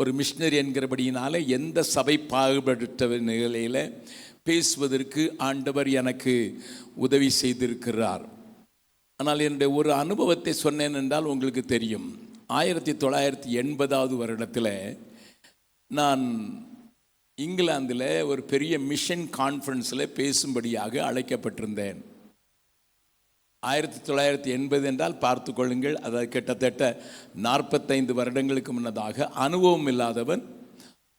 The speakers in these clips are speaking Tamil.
ஒரு மிஷினரி என்கிறபடியினால எந்த சபை பாகுபடுத்த நிலையில் பேசுவதற்கு ஆண்டவர் எனக்கு உதவி செய்திருக்கிறார். ஆனால் என்னுடைய ஒரு அனுபவத்தை சொன்னேன் என்றால் உங்களுக்கு தெரியும். 1980 வருடத்தில் நான் இங்கிலாந்தில் ஒரு பெரிய மிஷன் கான்ஃபரன்ஸில் பேசும்படியாக அழைக்கப்பட்டிருந்தேன். 1980 என்றால் பார்த்து கொள்ளுங்கள், அதாவது கிட்டத்தட்ட 45 வருடங்களுக்கு முன்னதாக அனுபவம் இல்லாதவன்,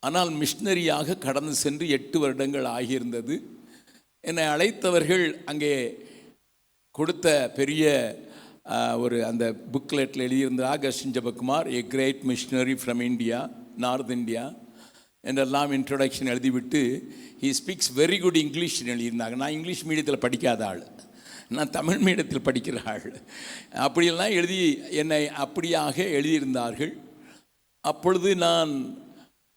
ஆனால் மிஷினரியாக கடந்து சென்று 8 வருடங்கள் ஆகியிருந்தது. என்னை அழைத்தவர்கள் அங்கே கொடுத்த பெரிய ஒரு அந்த புக்லெட்டில் எழுதியிருந்த Augustine Jebakumar, a great missionary from India, North India என்றெல்லாம் இன்ட்ரொடக்ஷன் எழுதிவிட்டு ஹீ ஸ்பீக்ஸ் வெரி குட் இங்கிலீஷ்னு எழுதியிருந்தாங்க. நான் இங்கிலீஷ் மீடியத்தில் படிக்காத ஆள், நான் தமிழ் மீடியத்தில் படிக்கிற ஆள். அப்படியெல்லாம் எழுதி என்னை அப்படியாக எழுதியிருந்தார்கள். அப்பொழுது நான்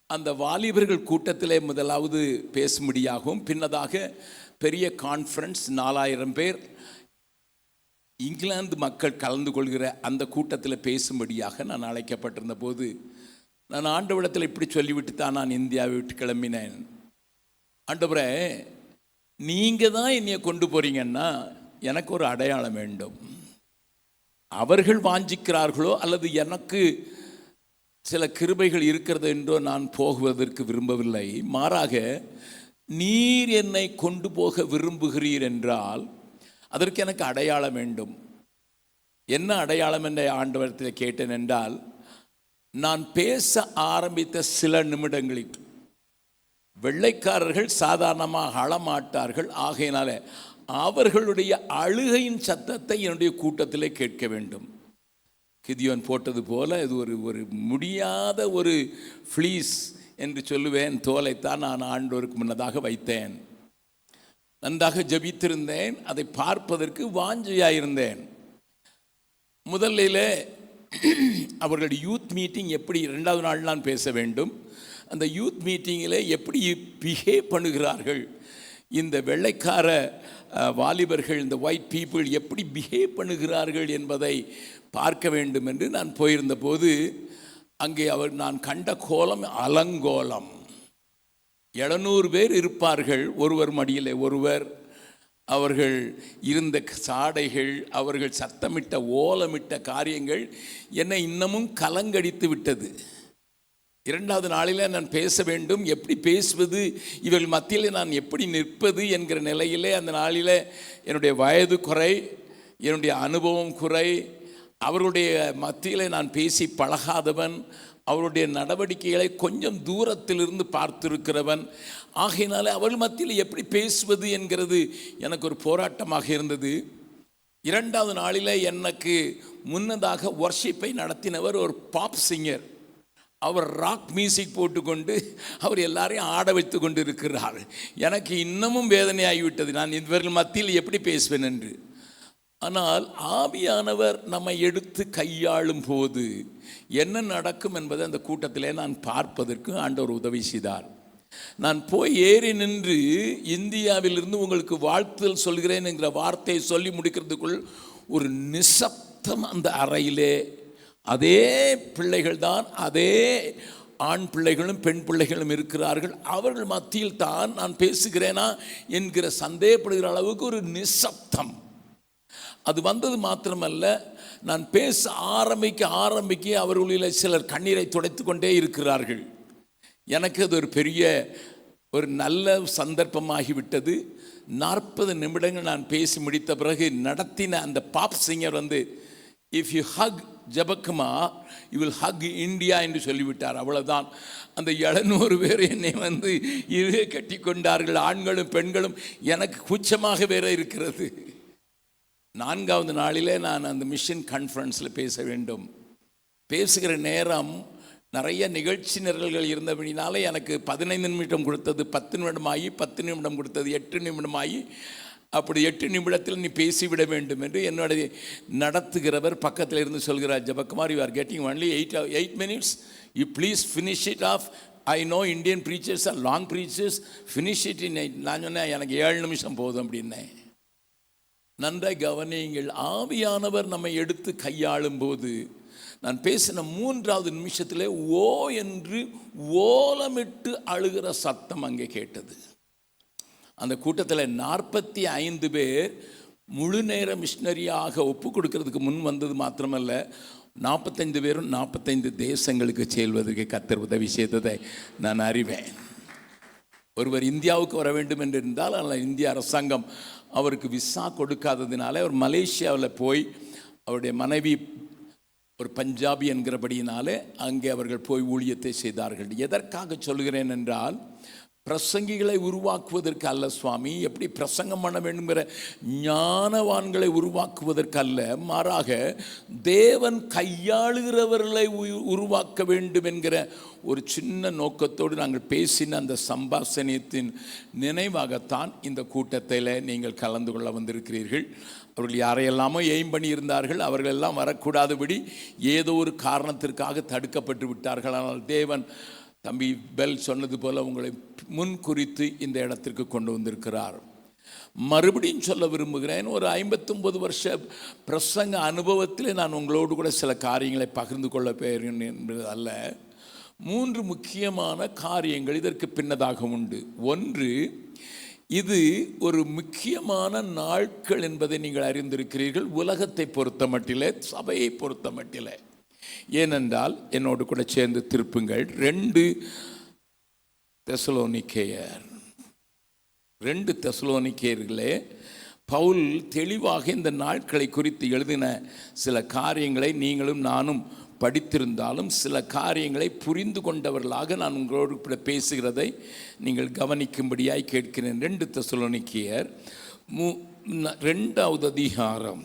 அந்த வாலிபர்கள் கூட்டத்திலே முதலாவது பேசும்படியாகவும், பின்னதாக பெரிய கான்ஃபரன்ஸ் 4000 பேர் இங்கிலாந்து மக்கள் கலந்து கொள்கிற அந்த கூட்டத்தில் பேசும்படியாக நான் அழைக்கப்பட்டிருந்த போது, நான் ஆண்டவரிடத்தில் இப்படி சொல்லிவிட்டு தான் நான் இந்தியாவை விட்டு கிளம்பினேன். ஆண்டவரே, நீங்கள் தான் என்னைய கொண்டு போகிறீங்கன்னா எனக்கு ஒரு அடையாளம் வேண்டும். அவர்கள் வாஞ்சிக்கிறார்களோ அல்லது எனக்கு சில கிருபைகள் இருக்கிறது என்றோ நான் போகுவதற்கு விரும்பவில்லை. மாறாக நீர் என்னை கொண்டு போக விரும்புகிறீர் என்றால் அதற்கு எனக்கு அடையாளம் வேண்டும். என்ன அடையாளம் என்ற ஆண்டவரத்தில் கேட்டேன் என்றால், நான் பேச ஆரம்பித்த சில நிமிடங்களில் வெள்ளைக்காரர்கள் சாதாரணமாக அழமாட்டார்கள். ஆகையினால அவர்களுடைய அழுகையின் சத்தத்தை என்னுடைய கூட்டத்திலே கேட்க வேண்டும். கிதியோன் போட்டது போல இது ஒரு முடியாத ஒரு ஃப்ளீஸ் என்று சொல்லுவேன், தோலைத்தான் நான் ஆண்டவருக்கு முன்னதாக வைத்தேன். நன்றாக ஜபித்திருந்தேன், அதை பார்ப்பதற்கு வாஞ்சையாயிருந்தேன். முதலில் அவர்களுடைய யூத் மீட்டிங் எப்படி 2வது நாள் நான் பேச வேண்டும். அந்த யூத் மீட்டிங்கில் எப்படி பிஹேவ் பண்ணுகிறார்கள் இந்த வெள்ளைக்கார வாலிபர்கள், இந்த ஒயிட் பீப்புள் எப்படி பிஹேவ் பண்ணுகிறார்கள் என்பதை பார்க்க வேண்டும் என்று நான் போயிருந்த போது, அங்கே நான் கண்ட கோலம் அலங்கோலம். 700 பேர் இருப்பார்கள், ஒருவர் மடியில் ஒருவர். அவர்கள் இருந்த சாடைகள், அவர்கள் சத்தமிட்ட ஓலமிட்ட காரியங்கள் என்னை இன்னமும் கலங்கடித்து விட்டது. 2வது நாளில் நான் பேச வேண்டும், எப்படி பேசுவது, இவர்கள் மத்தியில் நான் எப்படி நிற்பது என்கிற நிலையிலே அந்த நாளில் என்னுடைய வயது குறை, என்னுடைய அனுபவம் குறை, அவருடைய மத்தியில் நான் பேசி பழகாதவன், அவருடைய நடவடிக்கைகளை கொஞ்சம் தூரத்திலிருந்து பார்த்திருக்கிறவன். ஆகையினால அவர்கள் மத்தியில் எப்படி பேசுவது என்கிறது எனக்கு ஒரு போராட்டமாக இருந்தது. 2வது நாளில் எனக்கு முன்னதாக வர்ஷிப்பை நடத்தினவர் ஒரு பாப் சிங்கர். அவர் ராக் மியூசிக் போட்டுக்கொண்டு அவர் எல்லாரையும் ஆட வைத்து கொண்டு இருக்கிறார். எனக்கு இன்னமும் வேதனையாகிவிட்டது, நான் இவர்கள் மத்தியில் எப்படி பேசுவேன் என்று. ஆனால் ஆவியானவர் நம்மை எடுத்து கையாளும் போது என்ன நடக்கும் என்பதை அந்த கூட்டத்திலே நான் பார்ப்பதற்கு ஆண்டவர் உதவி செய்தார். நான் போய் ஏறி நின்று இந்தியாவிலிருந்து உங்களுக்கு வாழ்த்துதல் சொல்கிறேன் என்கிற வார்த்தையை சொல்லி முடிக்கிறதுக்குள் ஒரு நிசப்தம் அந்த அறையிலே. அதே பிள்ளைகள் தான், அதே ஆண் பிள்ளைகளும் பெண் பிள்ளைகளும் இருக்கிறார்கள். அவர்கள் மத்தியில் தான் நான் பேசுகிறேனா என்கிற சந்தேகப்படுகிற அளவுக்கு ஒரு நிசப்தம். அது வந்தது மாத்திரமல்ல, நான் பேச ஆரம்பிக்க அவர்களில் சிலர் கண்ணீரை துடைத்து கொண்டே இருக்கிறார்கள். எனக்கு அது ஒரு பெரிய ஒரு நல்ல சந்தர்ப்பமாகிவிட்டது. 40 நிமிடங்கள் நான் பேசி முடித்த பிறகு நடத்தின அந்த pop singer if you hug Jebakumar you will hug India என்று சொல்லிவிட்டார். அவ்வளோதான். அந்த 700 பேர் என்னை இறுக கட்டி கொண்டார்கள், ஆண்களும் பெண்களும். எனக்கு கூச்சமாக வேற இருக்கிறது. 4வது நாளிலே நான் அந்த மிஷன் கான்ஃபரன்ஸில் பேச வேண்டும். பேசுகிற நேரம் நிறைய நிகழ்ச்சி நிரல்கள் இருந்தபடினால எனக்கு 15 நிமிடம் கொடுத்தது 10 நிமிடமாகி, 10 நிமிடம் கொடுத்தது 8 நிமிடமாகி, அப்படி 8 நிமிடத்தில் நீ பேசிவிட வேண்டும் என்று என்னுடைய நடத்துகிறவர் பக்கத்தில் இருந்து சொல்கிறார், Jebakumar, you are getting only 8 minutes, you please finish it off. I know Indian preachers are long preachers, finish it in 8. நான் சொன்னேன், எனக்கு 7 நிமிஷம் போதும் அப்படின்னேன். நன்றாய் கவனியுங்கள், ஆவியானவர் நம்மை எடுத்து கையாளும் போது நான் பேசின 3வது நிமிஷத்திலே ஓ என்று ஓலமிட்டு அழுகிற சத்தம் அங்கே கேட்டது. அந்த கூட்டத்தில் 45 பேர் முழு நேர மிஷினரியாக ஒப்பு கொடுக்கறதுக்கு முன் வந்தது மாத்திரமல்ல, 45 பேரும் 45 தேசங்களுக்கு செல்வதற்கு கர்த்தர் உதவி செய்ததை நான் அறிவேன். ஒருவர் இந்தியாவுக்கு வர வேண்டும் என்று இருந்தால், ஆனால் இந்திய அரசாங்கம் அவருக்கு விசா கொடுக்காததினால அவர் மலேசியாவில் போய், அவருடைய மனைவி ஒரு பஞ்சாபி என்கிறபடியினாலே அங்கே அவர்கள் போய் ஊழியத்தை செய்தார்கள். எதற்காக சொல்கிறேன் என்றால், பிரசங்கிகளை உருவாக்குவதற்கு அல்ல சுவாமி, எப்படி பிரசங்கம் பண்ண வேண்டுங்கிற ஞானவான்களை உருவாக்குவதற்கு அல்ல, மாறாக தேவன் கையாளுகிறவர்களை உருவாக்க வேண்டும் என்கிற ஒரு சின்ன நோக்கத்தோடு நாங்கள் பேசின அந்த சம்பாஷணியத்தின் நினைவாகத்தான் இந்த கூட்டத்தில் நீங்கள் கலந்து கொள்ள வந்திருக்கிறீர்கள். அவர்கள் யாரையெல்லாமோ எய்ம் பண்ணியிருந்தார்கள், அவர்களெல்லாம் வரக்கூடாதபடி ஏதோ ஒரு காரணத்திற்காக தடுக்கப்பட்டு விட்டார்கள். ஆனால் தேவன் தம்பி பெல் சொன்னது போல உங்களை முன் குறித்து இந்த இடத்திற்கு கொண்டு வந்திருக்கிறார். மறுபடியும் சொல்ல விரும்புகிறேன், ஒரு 59 வருஷ பிரசங்க அனுபவத்தில் நான் உங்களோடு கூட சில காரியங்களை பகிர்ந்து கொள்ள போகிறேன் என்பது அல்ல. 3 முக்கியமான காரியங்கள் இதற்கு பின்னதாக உண்டு. ஒன்று, இது ஒரு முக்கியமான நாட்கள் என்பதை நீங்கள் அறிந்திருக்கிறீர்கள், உலகத்தை பொறுத்த மட்டிலே, சபையை பொறுத்த மட்டிலே. ஏனென்றால் என்னோடு கூட சேர்ந்து திருப்புங்கள் 2 தெசலோனிக்கேயர்களே, பவுல் தெளிவாக இந்த நாட்களை குறித்து எழுதின சில காரியங்களை நீங்களும் நானும் படித்திருந்தாலும் சில காரியங்களை புரிந்து கொண்டவர்களாக நான் உங்களோடு கூட பேசுகிறதை நீங்கள் கவனிக்கும்படியாய் கேட்கிறேன். 2 தெசலோனிக்கேயர் 2வது அதிகாரம்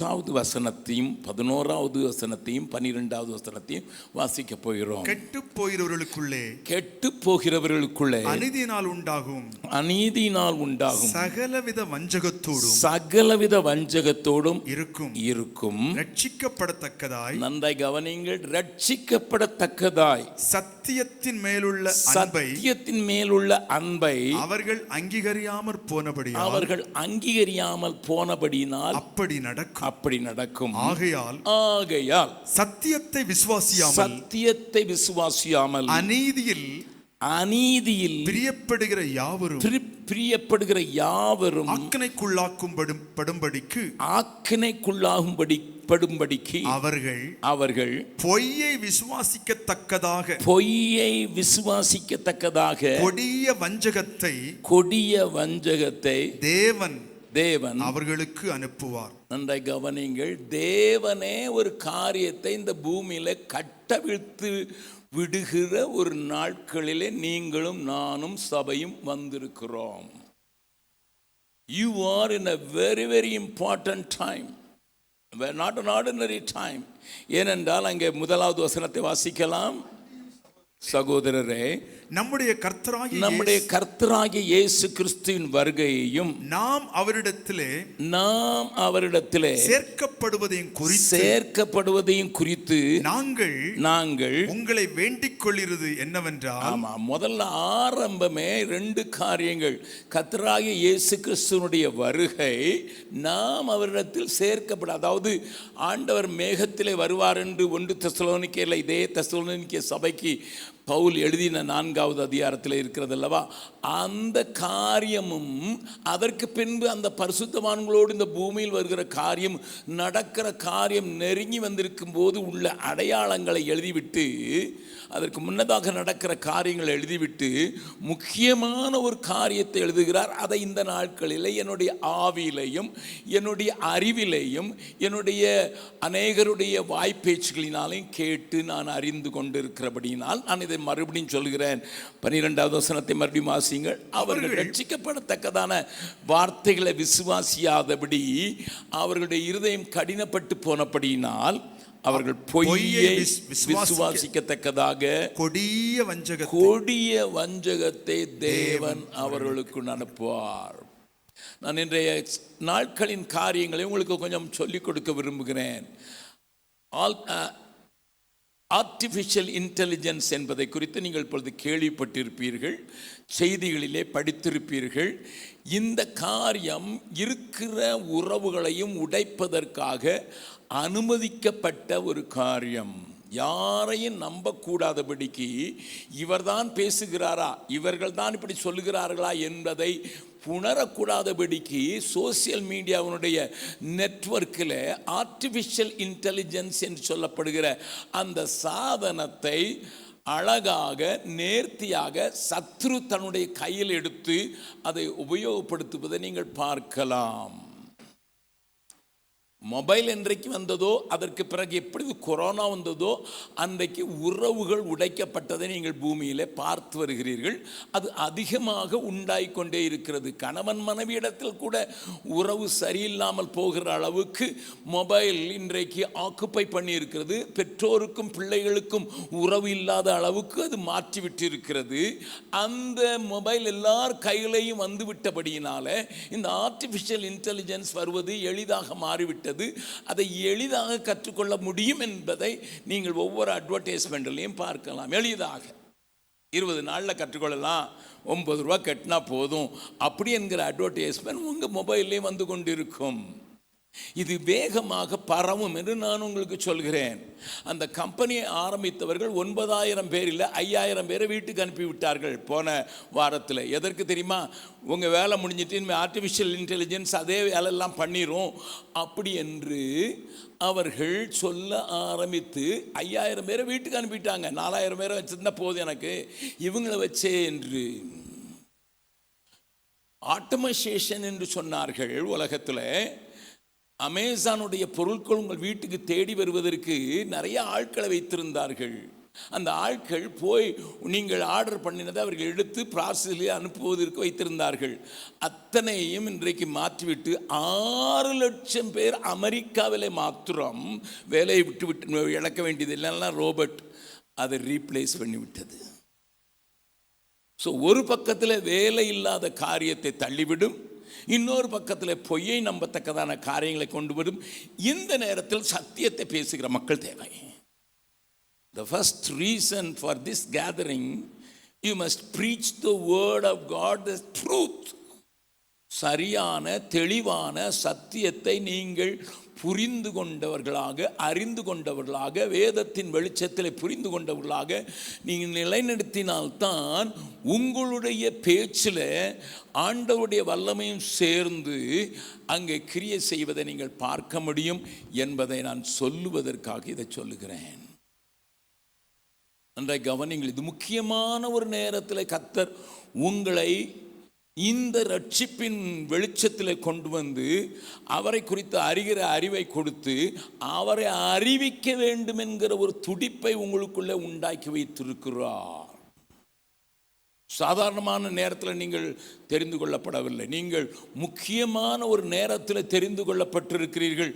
10வது வசனத்தையும் 11வது வசனத்தையும் 12வது வசனத்தையும் வாசிக்க போகிறோம். கெட்டு போகிறவர்களுக்குள்ளே அநீதியினால் உண்டாகும் சகலவித வஞ்சகத்தோடும் இருக்கும் நன்றாய் கவனிங்கள். ரட்சிக்கப்படத்தக்கதாய் சத்தியத்தின் மேலுள்ள அன்பை அவர்கள் அங்கீகரியாமல் போனபடியினால் அப்படி நடக்கும். ஆகையால் சத்தியத்தை விசுவாசியாமல் அநீதியில் பிரியப்படுகிற யாவரும் ஆக்கினைக்குள்ளாகும்படிக்கு அவர்கள் பொய்யை விசுவாசிக்கத்தக்கதாக கொடிய வஞ்சகத்தை தேவன் அவர்களுக்கு அனுப்புவார். நன்றாய் கவனிங்கள். தேவனே ஒரு காரியத்தை இந்த பூமியில கட்டவிழ்த்து விடுகிற ஒரு நாட்களிலே நீங்களும் நானும் சபையும் வந்திருக்கிறோம். You are in a very very important time, not an ordinary time. ஏனென்றால் அங்கே 1வது வசனத்தை வாசிக்கலாம். சகோதரரே, நம்முடைய கர்த்தராகிய இயேசு கிறிஸ்துவின் வருகையையும் நாம் அவரிடத்திலே சேர்க்கப்படுவதையும் குறித்து நாங்கள் உங்களை வேண்டிக் கொள்கிறது என்னவென்றால், முதல்ல ஆரம்பமே 2 காரியங்கள். கர்த்தராகிய இயேசு கிறிஸ்துவனுடைய வருகை, நாம் அவரிடத்தில் சேர்க்கப்பட, அதாவது ஆண்டவர் மேகத்திலே வருவார் என்று 1 தெசலோனிக்கேயர்ல இதே தெசலோனிக்கே சபைக்கு பவுல் எழுதின 4வது அதிகாரத்தில் இருக்கிறது அல்லவா, அந்த காரியமும் அதற்கு பின்பு அந்த பரிசுத்தவான்களோடு இந்த பூமியில் வருகிற காரியம், நடக்கிற காரியம் நெருங்கி வந்திருக்கும் போது உள்ள அடையாளங்களை எழுதிவிட்டு, அதற்கு முன்னதாக நடக்கிற காரியங்களை எழுதிவிட்டு முக்கியமான ஒரு காரியத்தை எழுதுகிறார். அதை இந்த நாட்களில் என்னுடைய ஆவியிலையும் என்னுடைய அறிவிலையும் என்னுடைய அநேகருடைய வாய்ப்பேச்சுகளினாலையும் கேட்டு நான் அறிந்து கொண்டிருக்கிறபடியினால் நான் இதை மறுபடியும் சொல்கிறேன். 12வது வசனத்தை மறுபடியும் வாசிங்கள். அவர்கள் ரட்சிக்கப்படத்தக்கதான வார்த்தைகளை விசுவாசியாதபடி அவர்களுடைய இருதயம் கடினப்பட்டு போனபடியினால் அவர்கள் பொய்யை விசுவாசிக்கத்தக்கதாக கொடிய வஞ்சகத்தை தேவன் அவர்களுக்கு அனுப்புவார். நான் இன்றைய நாட்களின் காரியங்களை உங்களுக்கு கொஞ்சம் சொல்லிக் கொடுக்க விரும்புகிறேன். ஆர்டிஃபிஷியல் இன்டெலிஜென்ஸ் என்பதை குறித்து நீங்கள் இப்பொழுது கேள்விப்பட்டிருப்பீர்கள், செய்திகளிலே படித்திருப்பீர்கள். இந்த காரியம் இருக்கிற உறவுகளையும் உடைப்பதற்காக அனுமதிக்கப்பட்ட ஒரு காரியம். யாரையும் நம்பக்கூடாதபடிக்கு இவர்தான் பேசுகிறாரா, இவர்கள் தான் இப்படி சொல்லுகிறார்களா என்பதை புணரக்கூடாதபடிக்கு சோசியல் மீடியாவினுடைய நெட்வொர்க்கில் ஆர்டிஃபிஷியல் இன்டெலிஜென்ஸ் என்று சொல்லப்படுகிற அந்த சாதனத்தை அழகாக நேர்த்தியாக சத்ரு தன்னுடைய கையில் எடுத்து அதை உபயோகப்படுத்துவதை நீங்கள் பார்க்கலாம். மொபைல் என்றைக்கு வந்ததோ, அதற்கு பிறகு எப்படி கொரோனா வந்ததோ, அன்றைக்கு உறவுகள் உடைக்கப்பட்டதை நீங்கள் பூமியில் பார்த்து வருகிறீர்கள். அது அதிகமாக உண்டாயிக்கொண்டே இருக்கிறது. கணவன் மனைவியிடத்தில் கூட உறவு சரியில்லாமல் போகிற அளவுக்கு மொபைல் இன்றைக்கு ஆக்குப்பை பண்ணி இருக்கிறது. பெற்றோருக்கும் பிள்ளைகளுக்கும் உறவு இல்லாத அளவுக்கு அது மாற்றிவிட்டு இருக்கிறது. அந்த மொபைல் எல்லார் கையிலையும் வந்து விட்டபடியினால இந்த ஆர்டிஃபிஷியல் இன்டெலிஜென்ஸ் வருவது எளிதாக மாறிவிட்டது. அதை எளிதாக கற்றுக்கொள்ள முடியும் என்பதை நீங்கள் ஒவ்வொரு அட்வர்டைஸ்மெண்ட்லையும் பார்க்கலாம். எளிதாக 20 நாளில் கற்றுக்கொள்ளலாம், 9 ரூபா கட்டினா போதும் அப்படி என்கிற அட்வர்டைஸ்மெண்ட் உங்கள் மொபைல்லையும் வந்து கொண்டிருக்கும். இது வேகமாக பரவும் என்று நான் உங்களுக்கு சொல்கிறேன். அந்த கம்பெனியை ஆரம்பித்தவர்கள் 9,000 பேரில் 5,000 பேரை வீட்டுக்கு அனுப்பிவிட்டார்கள் போன வாரத்தில். எதற்கு தெரியுமா? உங்கள் வேலை முடிஞ்சிட்டு இனிமேல் ஆர்டிஃபிஷியல் இன்டெலிஜென்ஸ் அதே வேலையெல்லாம் பண்ணிடும் அப்படி என்று அவர்கள் சொல்ல ஆரம்பித்து 5,000 பேரை வீட்டுக்கு அனுப்பிட்டாங்க. 4,000 பேரை வச்சிருந்தா போதும் எனக்கு, இவங்களை வச்சே என்று. ஆட்டோமேஷன் என்று சொன்னார்கள். உலகத்தில் அமேசானுடைய பொருட்கள் உங்கள் வீட்டுக்கு தேடி வருவதற்கு நிறைய ஆட்களை வைத்திருந்தார்கள். அந்த ஆட்கள் போய் நீங்கள் ஆர்டர் பண்ணினதை அவர்கள் எடுத்து ப்ராசஸில் அனுப்புவதற்கு வைத்திருந்தார்கள். அத்தனையும் இன்றைக்கு மாற்றிவிட்டு 6 லட்சம் பேர் அமெரிக்காவில் மாத்திரம் வேலையை விட்டு இழக்க வேண்டியது இல்லைன்னா ரோபோட் அதை ரீப்ளேஸ் பண்ணிவிட்டது. ஸோ ஒரு பக்கத்தில் வேலை இல்லாத காரியத்தை தள்ளிவிடும், இன்னொரு பக்கத்தில் பொய்யை நம்பத்தக்கதான காரியங்களை கொண்டு வரும். இந்த நேரத்தில் சத்தியத்தை பேசுகிற மக்கள் தேவை. The first reason for this gathering, you must preach the word of God, the truth. சரியான தெளிவான சத்தியத்தை நீங்கள் புரிந்து கொண்டவர்களாக, அறிந்து கொண்டவர்களாக, வேதத்தின் வெளிச்சத்தில் புரிந்து கொண்டவர்களாக நீங்கள் நிலைநிறுத்தினால்தான் உங்களுடைய பேச்சில் ஆண்டவருடைய வல்லமையும் சேர்ந்து அங்கே கிரியை செய்வதை நீங்கள் பார்க்க முடியும் என்பதை நான் சொல்லுவதற்காக இதை சொல்லுகிறேன். நன்றாய் கவனிங்கள். இது முக்கியமான ஒரு நேரத்தில் கர்த்தர் உங்களை இந்த ரட்சிப்பின் வெளிச்சத்தில் கொண்டு வந்து அவரை குறித்து அறிகிற அறிவை கொடுத்து அவரை அறிவிக்க வேண்டும் என்கிற ஒரு துடிப்பை உங்களுக்குள்ளே உண்டாக்கி வைத்திருக்கிறார். சாதாரணமான நேரத்தில் நீங்கள் தெரிந்து கொள்ளப்படவில்லை, நீங்கள் முக்கியமான ஒரு நேரத்தில் தெரிந்து கொள்ளப்பட்டிருக்கிறீர்கள்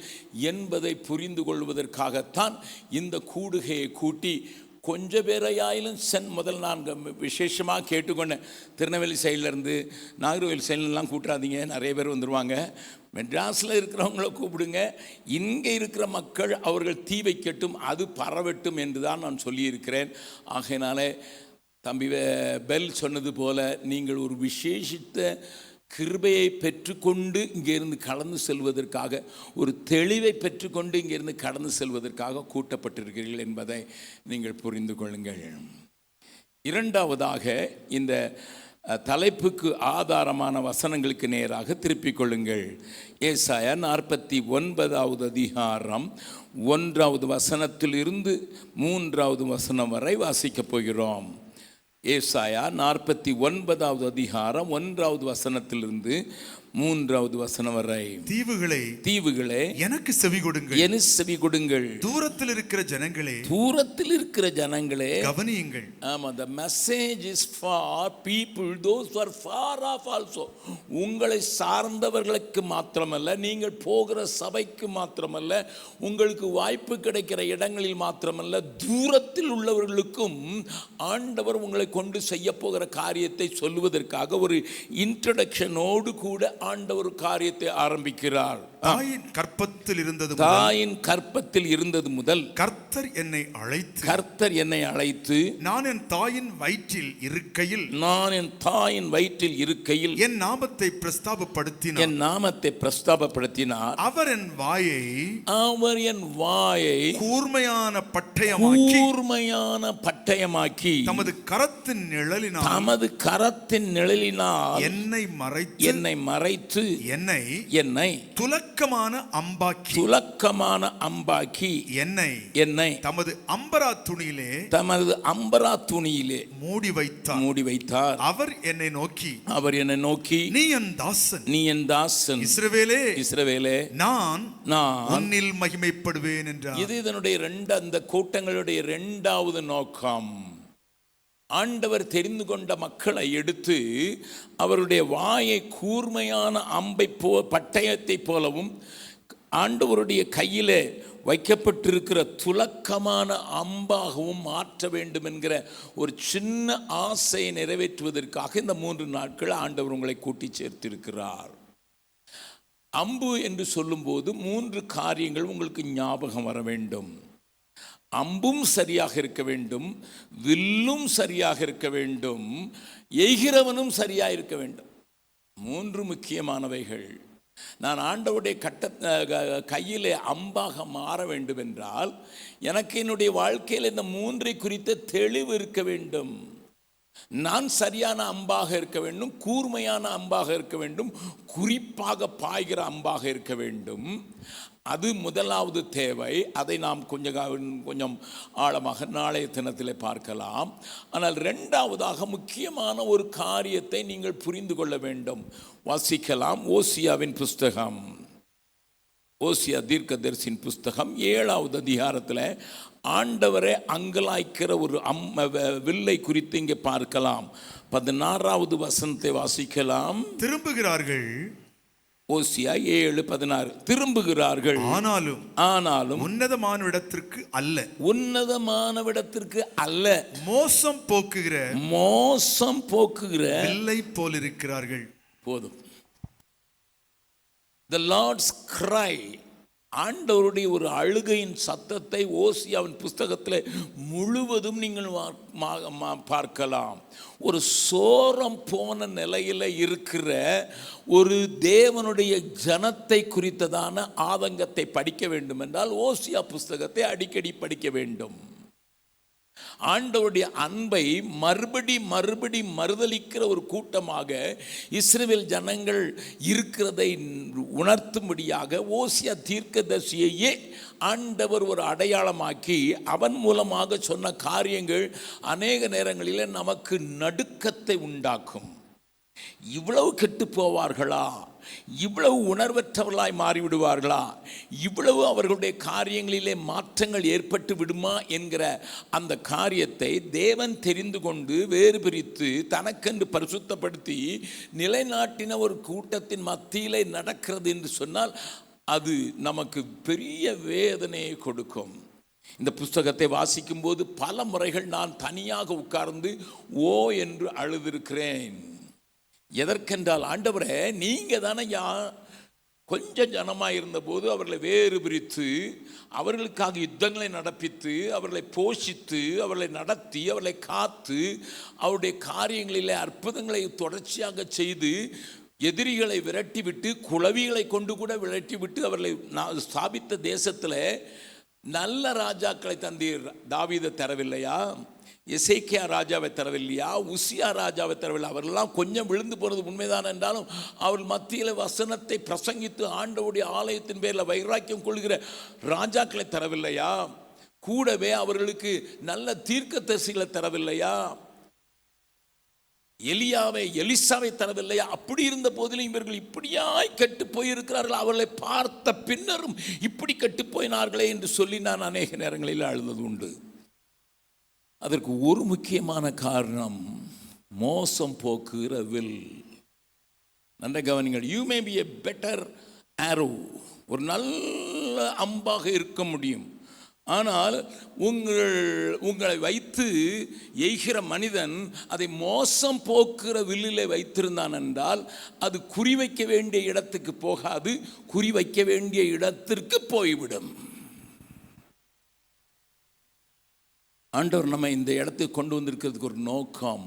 என்பதை புரிந்து கொள்வதற்காகத்தான் இந்த கூடுகையை கூட்டி கொஞ்சம் பேரையாயிலும் முதல் நான் விசேஷமாக கேட்டுக்கொண்டேன். திருநெல்வேலி சைட்லேருந்து நாகர்கோவில் சைட்லாம் கூட்டுறாதீங்க, நிறைய பேர் வந்துடுவாங்க. மெட்ராஸில் இருக்கிறவங்கள கூப்பிடுங்க, இங்கே இருக்கிற மக்கள் அவர்கள் தீ வைக்கட்டும், அது பரவட்டும் என்று தான் நான் சொல்லியிருக்கிறேன். ஆகையினால தம்பி பெல் சொன்னது போல நீங்கள் ஒரு விசேஷித்த கிருபையை பெற்றுக்கொண்டு இங்கேருந்து கடந்து செல்வதற்காக, ஒரு தெளிவை பெற்றுக்கொண்டு இங்கேருந்து கடந்து செல்வதற்காக கூட்டப்பட்டிருக்கிறீர்கள் என்பதை நீங்கள் புரிந்து கொள்ளுங்கள். இரண்டாவதாக, இந்த தலைப்புக்கு ஆதாரமான வசனங்களுக்கு நேராக திருப்பிக் கொள்ளுங்கள். ஏசாயா 49வது அதிகாரம் 1வது வசனத்திலிருந்து 3வது வசனம் வரை வாசிக்கப் போகிறோம். ஏசாயா 49வது அதிகாரம் 1வது வசனத்திலிருந்து 3வது வசனம் வரை. தீவுகளே எனக்கு செவி கொடுங்கள், தூரத்தில் இருக்கிற ஜனங்களே கவனியுங்கள். ஆமா, the message is for people those who are far off also. உங்களை சார்ந்தவர்களுக்கு மாத்திரமல்ல, நீங்கள் போகிற சபைக்கு மாத்திரமல்ல, உங்களுக்கு வாய்ப்பு கிடைக்கிற இடங்களில் மாத்திரமல்ல, தூரத்தில் உள்ளவர்களுக்கும் ஆண்டவர் உங்களை கொண்டு செய்ய போகிற காரியத்தை சொல்லுவதற்காக ஒரு இன்ட்ரோடக்ஷனோடு கூட ஆண்டவர் தாயின் கற்பத்தில் இருந்தது முதல் கர்த்தர் கர்த்தர் என்னை அழைத்து நான் என் தாயின் வயிற்றில் இருக்கையில் என் நாமத்தை பிரஸ்தாபப்படுத்தினார். அவர் என் வாயை கூர்மையான பட்டயமாக்கி தமது கரத்தின் நிழலினால் என்னை மறைத்து என்னை துலக்கமான அம்பாக்கி என்னை தமது அம்பரா துணியிலே மூடி வைத்தார். அவர் என்னை நோக்கி நீ என் தாசன் இஸ்ரவேலே நான் உன்னில் மகிமைப்படுவேன் என்றார். இது இதனுடைய அந்த கூட்டங்களுடைய இரண்டாவது நோக்கம். ஆண்டவர் தெரிந்து கொண்ட மக்களை எடுத்து அவருடைய வாயை கூர்மையான பட்டயத்தை போலவும் ஆண்டவருடைய கையிலே வைக்கப்பட்டிருக்கிற துலக்கமான அம்பாகவும் மாற்ற வேண்டும் என்கிற ஒரு சின்ன ஆசையை நிறைவேற்றுவதற்காக இந்த 3 நாட்கள் ஆண்டவர் உங்களை கூட்டி சேர்த்திருக்கிறார். அம்பு என்று சொல்லும்போது 3 காரியங்கள் உங்களுக்கு ஞாபகம் வர வேண்டும். அம்பும் சரியாக இருக்க வேண்டும், வில்லும் சரியாக இருக்க வேண்டும், எய்கிறவனும் சரியாக இருக்க வேண்டும். 3 முக்கியமானவைகள். நான் ஆண்டவருடைய கையிலே அம்பாக மாற வேண்டும் என்றால் எனக்கு என்னுடைய வாழ்க்கையில் இந்த 3 குறித்த தெளிவு இருக்க வேண்டும். நான் சரியான அம்பாக இருக்க வேண்டும், கூர்மையான அம்பாக இருக்க வேண்டும், குறிப்பாக பாய்கிற அம்பாக இருக்க வேண்டும். அது முதலாவது தேவை. அதை நாம் கொஞ்சம் ஆழமாக நாளைய தினத்தில் பார்க்கலாம். ஆனால் 2வதாக முக்கியமான ஒரு காரியத்தை நீங்கள் புரிந்து கொள்ள வேண்டும். வாசிக்கலாம். ஓசியாவின் புஸ்தகம், ஓசியா தீர்க்கதரிசியின் புஸ்தகம் 7வது அதிகாரத்தில் ஆண்டவரை அங்கலாய்க்கிற ஒரு வில்லை குறித்து இங்கே பார்க்கலாம். 16வது வசனத்தை வாசிக்கலாம். திரும்புகிறார்கள். ஓசியா 7:16. திரும்புகிறார்கள், ஆனாலும் உன்னதமானவிடத்திற்கு அல்ல, மோசம் போக்குகிற வில்லை போல் இருக்கிறார்கள். போதும். The Lord's cry, ஆண்டவருடைய ஒரு அழுகையின் சத்தத்தை ஓசியாவின் புஸ்தகத்தில் முழுவதும் நீங்கள் பார்க்கலாம். ஒரு சோரம் போன நிலையில் இருக்கிற ஒரு தேவனுடைய ஜனத்தை குறித்ததான ஆதங்கத்தை படிக்க வேண்டும் என்றால் ஓசியா புஸ்தகத்தை அடிக்கடி படிக்க வேண்டும். ஆண்டவருடைய அன்பை மறுபடி மறுதலிக்கிற ஒரு கூட்டமாக இஸ்ரவேல் ஜனங்கள் இருக்கிறதை உணர்த்தும்படியாக ஓசியா தீர்க்கதரிசியையே ஆண்டவர் ஒரு அடையாளமாக்கி அவன் மூலமாக சொன்ன காரியங்கள் அநேக நேரங்களில் நமக்கு நடுக்கத்தை உண்டாக்கும். இவ்வளவு கெட்டு போவார்களா, இவ்வளவு உணர்வற்றவர்களாய் மாறிவிடுவார்களா, இவ்வளவு அவர்களுடைய காரியங்களிலே மாற்றங்கள் ஏற்பட்டு விடுமா என்கிற அந்த காரியத்தை தேவன் தெரிந்து கொண்டு வேறு பிரித்து தனக்கென்று பரிசுத்தப்படுத்தி நிலைநாட்டின ஒரு கூட்டத்தின் மத்தியிலே நடக்கிறது என்று சொன்னால் அது நமக்கு பெரிய வேதனையை கொடுக்கும். இந்த புஸ்தகத்தை வாசிக்கும் போது பல முறைகள் நான் தனியாக உட்கார்ந்து ஓ என்று அழுதிருக்கிறேன். எதற்கென்றால் ஆண்டவரே, நீங்கள் தானே கொஞ்சம் ஜனமாக இருந்தபோது அவர்களை வேறு பிரித்து அவர்களுக்காக யுத்தங்களை நடப்பித்து அவர்களை போஷித்து அவர்களை நடத்தி அவர்களை காத்து அவருடைய காரியங்களிலே அற்புதங்களை தொடர்ச்சியாக செய்து எதிரிகளை விரட்டிவிட்டு குளவிகளை கொண்டு கூட விரட்டிவிட்டு அவர்களை ஸ்தாபித்த தேசத்தில் நல்ல ராஜாக்களை தந்தீர். தாவீதை தரவில்லையா? எசேக்கியா ராஜாவை தரவில்லையா? உசியா ராஜாவை தரவில்லை? அவர்களெல்லாம் கொஞ்சம் விழுந்து போனது உண்மைதான் என்றாலும் அவர்கள் மத்தியில் வசனத்தை பிரசங்கித்து ஆண்டவருடைய ஆலயத்தின் பேரில் வைராக்கியம் கொள்கிற ராஜாக்களை தரவில்லையா? கூடவே அவர்களுக்கு நல்ல தீர்க்கதரிசிகளை தரவில்லையா? எலிசாவை தரவில்லையா? அப்படி இருந்த போதிலும் இவர்கள் இப்படியாய் கெட்டு போயிருக்கிறார்கள், அவர்களை பார்த்த பின்னரும் இப்படி கெட்டு போயினார்களே என்று சொல்லி நான் அநேக நேரங்களில் அழுதது உண்டு. அதற்கு ஒரு முக்கியமான காரணம் மோசம் போக்குகிற வில். நல்ல கவனிங்கள். You may be a better arrow, ஒரு நல்ல அம்பாக இருக்க முடியும். ஆனால் உங்களை வைத்து எய்கிற மனிதன் அதை மோசம் போக்குகிற வில்லிலே வைத்திருந்தான் என்றால் அது குறிவைக்க வேண்டிய இடத்துக்கு போகாது, குறிவைக்க வேண்டிய இடத்திற்கு போய்விடும். ஆண்டவர் நம்ம இந்த இடத்துக்கு கொண்டு வந்திருக்கிறதுக்கு ஒரு நோக்கம்,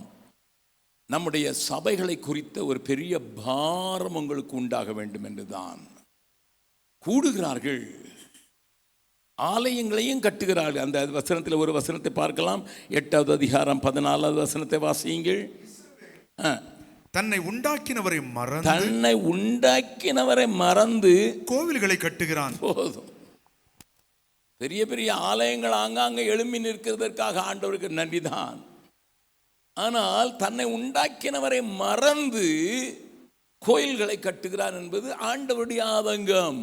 நம்முடைய சபைகளை குறித்த ஒரு பெரிய பாரம் உங்களுக்கு உண்டாக வேண்டும் என்றுதான். கூடுகிறார்கள், ஆலயங்களையும் கட்டுகிறார்கள். அந்த வசனத்தில் ஒரு வசனத்தை பார்க்கலாம். 8வது அதிகாரம் 14வது வசனத்தை வாசியுங்கள். தன்னை உண்டாக்கினவரை மறந்து கோவில்களை கட்டுகிறான். போதும். பெரிய பெரிய ஆலயங்கள் ஆங்காங்கே எழும்பி நிற்கிறதற்காக ஆண்டவருக்கு நன்றிதான். ஆனால் தன்னை உண்டாக்கினவரை மறந்து கோயில்களை கட்டுகிறான் என்பது ஆண்டவருடைய ஆதங்கம்.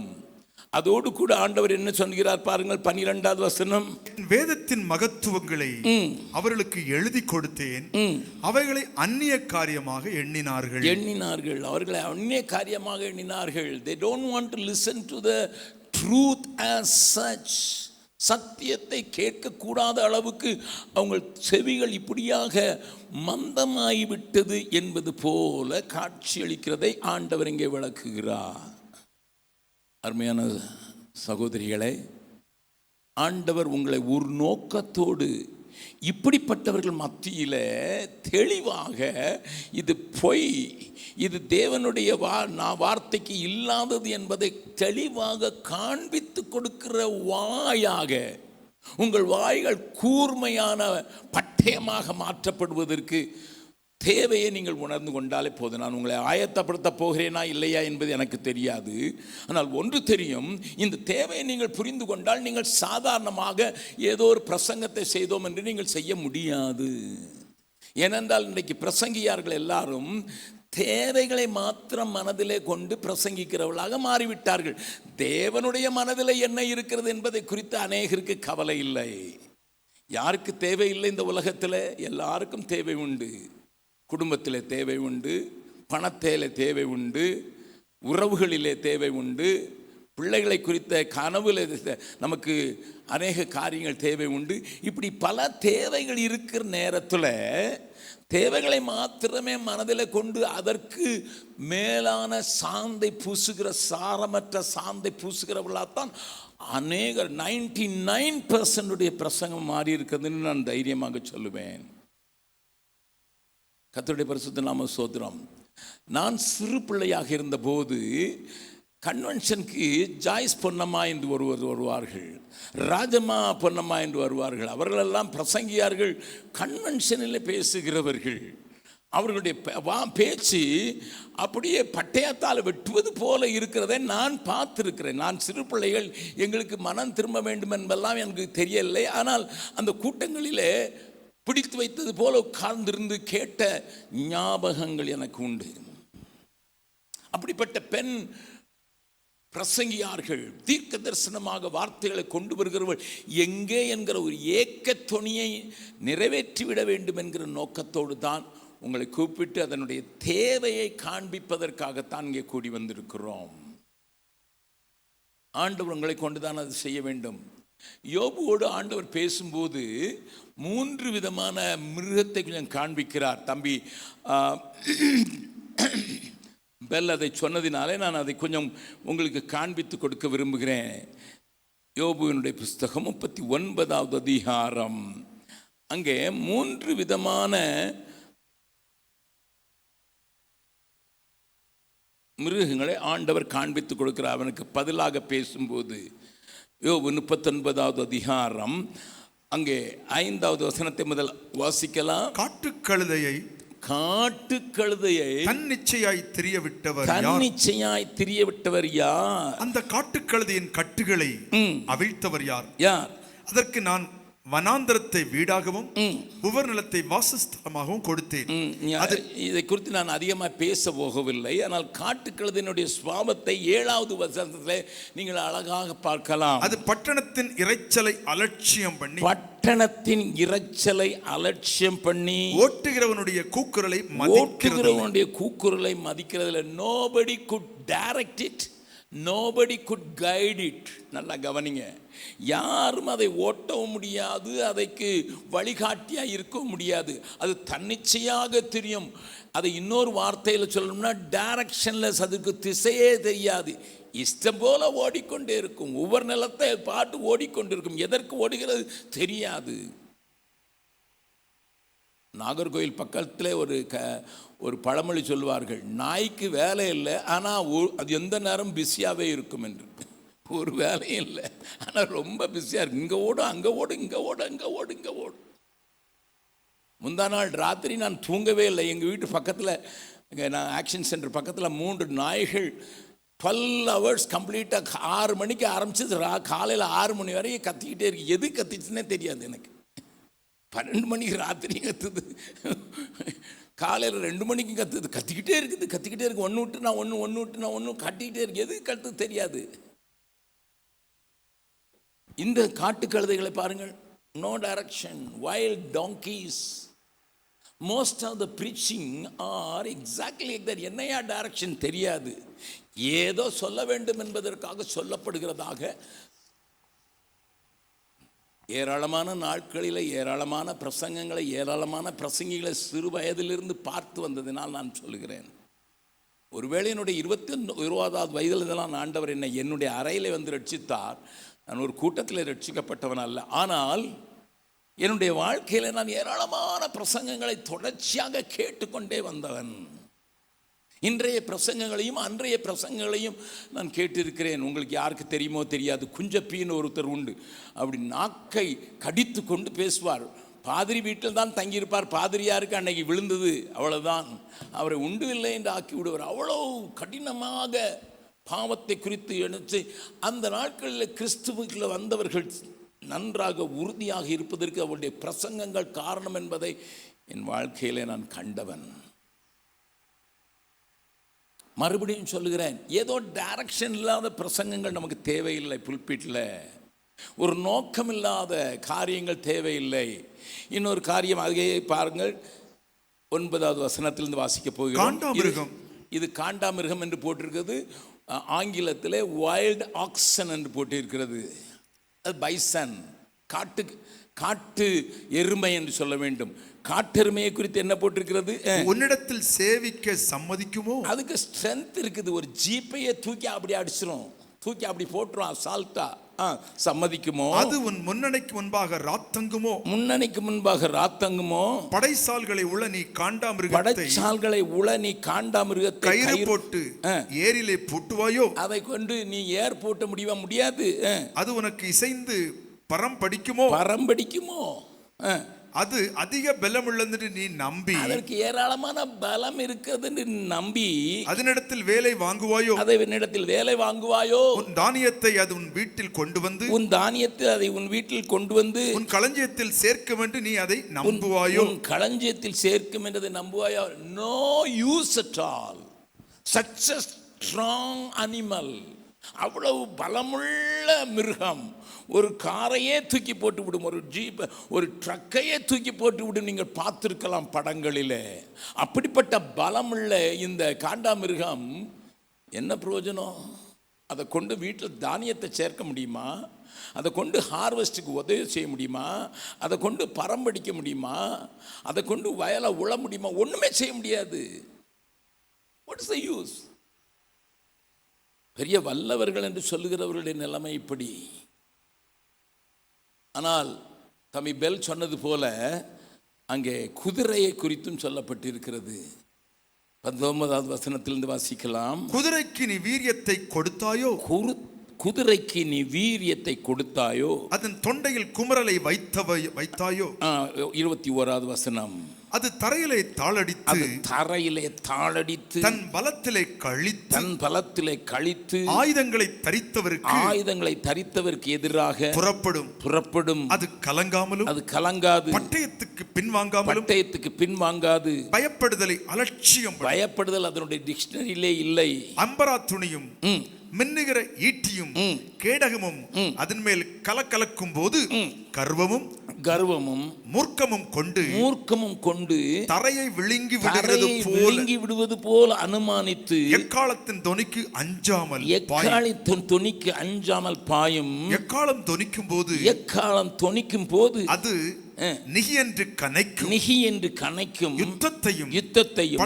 அதோடு கூட ஆண்டவர் என்ன சொல்கிறார் பாருங்கள், 12வது வசனம். வேதத்தின் மகத்துவங்களை அவர்களுக்கு எழுதி கொடுத்தேன், அவைகளை அந்நிய காரியமாக எண்ணினார்கள். அவர்களை அந்நிய காரியமாக எண்ணினார்கள். They don't want to listen to the truth as such. சத்தியத்தை கேட்கக்கூடாத அளவுக்கு அவங்க செவிகள் இப்படியாக மந்தமாகிவிட்டது என்பது போல காட்சியளிக்கிறதை ஆண்டவர் இங்கே விளக்குகிறார். அருமையான சகோதரிகளே, ஆண்டவர் உங்களை ஒரு நோக்கத்தோடு இப்படிப்பட்டவர்கள் மத்தியில் தெளிவாக இது பொய், இது தேவனுடைய வார்த்தைக்கு இல்லாதது என்பதை தெளிவாக காண்பித்து கொடுக்கிற வாயாக, உங்கள் வாய்கள் கூர்மையான பட்டயமாக மாற்றப்படுவதற்கு தேவையை நீங்கள் உணர்ந்து கொண்டாலே போதும். நான் உங்களை ஆயத்தப்படுத்த போகிறேனா இல்லையா என்பது எனக்கு தெரியாது. ஆனால் ஒன்று தெரியும், இந்த தேவையை நீங்கள் புரிந்து கொண்டால் நீங்கள் சாதாரணமாக ஏதோ ஒரு பிரசங்கத்தை செய்தோம் என்று நீங்கள் செய்ய முடியாது. ஏனென்றால் இன்றைக்கு பிரசங்கியார்கள் எல்லாரும் தேவைகளை மாத்திரம் மனதிலே கொண்டு பிரசங்கிக்கிறவர்களாக மாறிவிட்டார்கள். தேவனுடைய மனதில் என்ன இருக்கிறது என்பதை குறித்து அநேகருக்கு கவலை இல்லை. யாருக்கு தேவை இல்லை இந்த உலகத்தில்? எல்லாருக்கும் தேவை உண்டு. குடும்பத்தில் தேவை உண்டு, பணத்தேல தேவை உண்டு, உறவுகளிலே தேவை உண்டு, பிள்ளைகளை குறித்த கனவுல நமக்கு அநேக காரியங்கள் தேவை உண்டு. இப்படி பல தேவைகள் இருக்கிற நேரத்தில் தேவைகளை மாத்திரமே மனதில் கொண்டு அதற்கு மேலான சாந்தை பூசுகிற, சாரமற்ற சாந்தை பூசுகிறவர்களாகத்தான் அநேகர் 99% பிரசங்கம் மாறி இருக்கிறதுன்னு நான் தைரியமாக சொல்லுவேன். கர்த்தருடைய பரிசுத்த நாம ஸ்தோத்திரம். நான் சிறு பிள்ளையாக இருந்தபோது கன்வென்ஷனுக்கு ஜாய்ஸ் பொன்னம்மா என்று ஒருவர் வருவார்கள், ராஜம்மா பொன்னம்மா என்று வருவார்கள். அவர்களெல்லாம் பிரசங்கியார்கள், கன்வென்ஷனில் பேசுகிறவர்கள். அவர்களுடைய பேச்சு அப்படியே பட்டயத்தால் வெட்டுவது போல இருக்கிறதை நான் பார்த்துருக்கிறேன். நான் சிறு பிள்ளைகள், எங்களுக்கு மனம் திரும்ப வேண்டும் என்பெல்லாம் எனக்கு தெரியலை. ஆனால் அந்த கூட்டங்களிலே பிடித்து வைத்தது போல உட்கார்ந்திருந்து கேட்ட ஞாபகங்கள் எனக்கு உண்டு. அப்படிப்பட்ட பெண் பிரசங்கியார்கள், தீர்க்க தரிசனமாக வார்த்தைகளை கொண்டு வருகிறவர்கள் எங்கே என்கிற ஒரு ஏக்க தொனியை நிறைவேற்றிவிட வேண்டும் என்கிற நோக்கத்தோடு தான் உங்களை கூப்பிட்டு அதனுடைய தேவையை காண்பிப்பதற்காகத்தான் இங்கே கூடி வந்திருக்கிறோம். ஆண்டவர் உங்களை கொண்டுதான் அது செய்ய வேண்டும். யோபுவோடு ஆண்டவர் பேசும்போது 3 விதமான மிருகத்தை கொஞ்சம் காண்பிக்கிறார். தம்பி பெல் அதை சொன்னதினாலே நான் அதை கொஞ்சம் உங்களுக்கு காண்பித்து கொடுக்க விரும்புகிறேன். யோபுவினுடைய புஸ்தகம் 39வது அதிகாரம், அங்கே 3 விதமான மிருகங்களை ஆண்டவர் காண்பித்து கொடுக்கிறார். அவனுக்கு பதிலாக பேசும்போது யோபு 39வது அதிகாரம் அங்கே 5வது வசனத்தை முதல் வாசிக்கலாம். காட்டுக்கழுதையை தன்னிச்சையாய் திரிய விட்டவர் யார்? அந்த காட்டுக்கழுதையின் கட்டுகளை அவிழ்த்தவர் யார்? அதற்கு நான் வனாந்தரத்தை வீடாகவும் உவர் நிலத்தை வாசஸ்தலமாகவும் கொடுத்தேன். இதை குறித்து நான் அதிகமாக பேச போகவில்லை. ஆனால் காட்டுக்கழுதையினுடைய சுபாவத்தை 7வது வசனத்தில் நீங்கள் அழகாக பார்க்கலாம். அது பட்டணத்தின் இரைச்சலை அலட்சியம் பண்ணி ஓட்டுகிறவனுடைய கூக்குரலை மதிக்கிறதுல nobody could direct it, nobody could guide it. நல்லா கவனிங்க. யாரும் அதை ஓட்டவும் முடியாது, அதைக்கு வழிகாட்டியாக இருக்கவும் முடியாது. அது தன்னிச்சையாக தெரியும். அதை இன்னொரு வார்த்தையில் சொல்லணும்னா டைரக்ஷன்லெஸ், அதுக்கு திசையே தெரியாது. இஷ்டம் போல ஓடிக்கொண்டே இருக்கும். ஒவ்வொரு நிலத்தை பாட்டு ஓடிக்கொண்டிருக்கும். எதற்கு ஓடுகிறது தெரியாது. நாகர்கோயில் பக்கத்தில் ஒரு பழமொழி சொல்வார்கள், நாய்க்கு வேலை இல்லை ஆனால் அது எந்த நேரம் பிஸியாகவே இருக்கும் என்று. ஒரு வேலையும் இல்லை ஆனால் ரொம்ப பிஸியாக இருக்கு. இங்கே ஓடு அங்கே ஓடு, இங்கே ஓடு அங்கே ஓடு, இங்கே ஓடு. முந்தா நாள் ராத்திரி நான் தூங்கவே இல்லை. எங்கள் வீட்டு பக்கத்தில், நான் ஆக்ஷன் சென்டர் பக்கத்தில் 3 நாய்கள் 12 hours கம்ப்ளீட்டாக 6 மணிக்கு ஆரம்பிச்சது காலையில் 6 மணி வரையும் கத்திக்கிட்டே இருக்கு. எது கத்திச்சுன்னே தெரியாது எனக்கு. 12 மணிக்கு ராத்திரி கத்துது, காலையில் 2 மணிக்கு கத்துது, கத்திக்கிட்டே இருக்குது. ஒன்று விட்டு நான் ஒன்று கட்டிக்கிட்டே இருக்கு. எது கத்து தெரியாது. இந்த காட்டு கழுதைகளை பாருங்கள், no direction, wild donkeys. Most of the preaching are exactly like that. என்னையா டைரக்ஷன் தெரியாது, ஏதோ சொல்ல வேண்டும் என்பதற்காக சொல்லப்படுகிறதாக. ஏராளமான நாட்களில் ஏராளமான பிரசங்கங்களை, ஏராளமான பிரசங்கிகளை சிறு வயதிலிருந்து பார்த்து வந்ததினால் நான் சொல்லுகிறேன். ஒருவேளை என்னுடைய 21வது வயதில் இதெல்லாம் ஆண்டவர் என்னுடைய அறையில் வந்து ரட்சித்தார். நான் ஒரு கூட்டத்தில் ரட்சிக்கப்பட்டவன் அல்ல. ஆனால் என்னுடைய வாழ்க்கையில் நான் ஏராளமான பிரசங்கங்களை தொடர்ச்சியாக கேட்டுக்கொண்டே வந்தவன். இன்றைய பிரசங்கங்களையும் அன்றைய பிரசங்கங்களையும் நான் கேட்டிருக்கிறேன். உங்களுக்கு யாருக்கு தெரியுமோ தெரியாது, குஞ்சப்பின்னு ஒருத்தர் உண்டு. அப்படி நாக்கை கடித்து கொண்டு பேசுவார். பாதிரி வீட்டில் தான் தங்கியிருப்பார். பாதிரியாருக்கு அன்னைக்கு விழுந்தது அவ்வளோதான், அவரை உண்டு இல்லை என்று ஆக்கி விடுவார். அவ்வளோ கடினமாக பாவத்தை குறித்து எடுத்து. அந்த நாட்களில் கிறிஸ்துவுக்குள்ள வந்தவர்கள் நன்றாக உறுதியாக இருப்பதற்கு அவருடைய பிரசங்கங்கள் காரணம் என்பதை என் வாழ்க்கையிலே நான் கண்டவன். மறுபடியும் சொல்லுகிறேன், ஏதோ டைரக்ஷன் இல்லாத பிரசங்கங்கள் நமக்கு தேவையில்லை. புல்பீட்டில் ஒரு நோக்கம் இல்லாத காரியங்கள் தேவையில்லை. இன்னொரு காரியம், அதே பாருங்கள், 9வது வசனத்திலிருந்து வாசிக்க போகிறோம். இது காண்டாமிருகம் என்று போட்டிருக்கிறது. ஆங்கிலத்தில் வைல்ட் ஆக்சன் என்று போட்டிருக்கிறது. அது பைசன், காட்டு எருமை என்று சொல்ல வேண்டும். காட்டெருமையை குறித்து என்ன போட்டிருக்கிறது? உன்னிடத்தில் சேவிக்க சம்மதிக்குமோ? அதுக்கு ஸ்ட்ரென்த் இருக்குது. ஒரு ஜீப்பையே தூக்கி அப்படி அடிச்சிரும், தூக்கி அப்படி போட்டுரும் அசால்ட்டா. சம்மதிக்குமோ? அது உன் முன்னணிக்கு முன்பாக ராத்தங்குமோ? முன்னணிக்கு முன்பாக ராத்தங்குமோ? படைசால்களை உள நீ காண்டாமிருகத்தை கயிறு போட்டு ஏரிலே பூட்டுவாயோ? அதை கொண்டு நீ ஏர் பூட்ட முடியாது. அது உனக்கு இசைந்து பரம்படிக்குமோ? அது அதிக பலம் உள்ளது நீ நம்பி, அதற்கு ஏராளமான பலம் இருக்கிறது நம்பி அதனிடத்தில் வேலை வாங்குவாயோ? உன் தானியத்தை அது உன் வீட்டில் கொண்டு வந்து உன் களஞ்சியத்தில் சேர்க்கும் என்று நீ அதை நம்புவாயோ? No use at all. such a strong animal, அவ்வளவு பலமுள்ள மிருகம் ஒரு காரையே தூக்கி போட்டு விடும், ஒரு ஜீப், ஒரு ட்ரக்கையே தூக்கி போட்டு விடும். நீங்கள் பார்த்துருக்கலாம் படங்களில். அப்படிப்பட்ட பலமுள்ள இந்த காண்டாமிருகம் என்ன பிரயோஜனம்? அதை கொண்டு வீட்டில் தானியத்தை சேர்க்க முடியுமா? அதை கொண்டு ஹார்வெஸ்ட்டுக்கு உதவி செய்ய முடியுமா? அதை கொண்டு பரம்படிக்க முடியுமா? அதை கொண்டு வயலை உழ முடியுமா? ஒன்றுமே செய்ய முடியாது. What is the use? பெரிய வல்லவர்கள் என்று சொல்லுகிறவர்களுடைய நிலைமை இப்படி. ஆனால் தம்பி பெல் சொன்னது போல அங்கே குதிரையை குறித்தும் சொல்லப்பட்டிருக்கிறது. 19வது வசனத்திலிருந்து வாசிக்கலாம். குதிரைக்கு நீ வீரியத்தை கொடுத்தாயோ? குதிரைக்கு நீ வீரியத்தை கொடுத்தாயோ? அதன் தொண்டையில் குமரலை வைத்தாயோ? 21வது வசனம். அது தரையிலே தாளடித்து தன் பலத்திலே கழித்து ஆயுதங்களை தரித்தவருக்கு எதிராக புறப்படும். அது கலங்காது. பட்டயத்துக்கு பின்வாங்காது. பயப்படுதலை அலட்சியம். பயப்படுதல் அதனுடைய டிக்ஷனரியிலே இல்லை. அம்பரா துணியும் மின்னுகிற ஈட்டியும் கேடகமும் அதன் மேல் கலக்கும் போது கர்வமும் மூர்க்கமும் கொண்டு தரையை விழுங்கி விடுவது போல அனுமானித்து எக்காலத்தின் தொனிக்கு அஞ்சாமல் பாயும். எக்காலம் தொனிக்கும் போது அது நிகி என்று கனைக்கும் யுத்தத்தையும்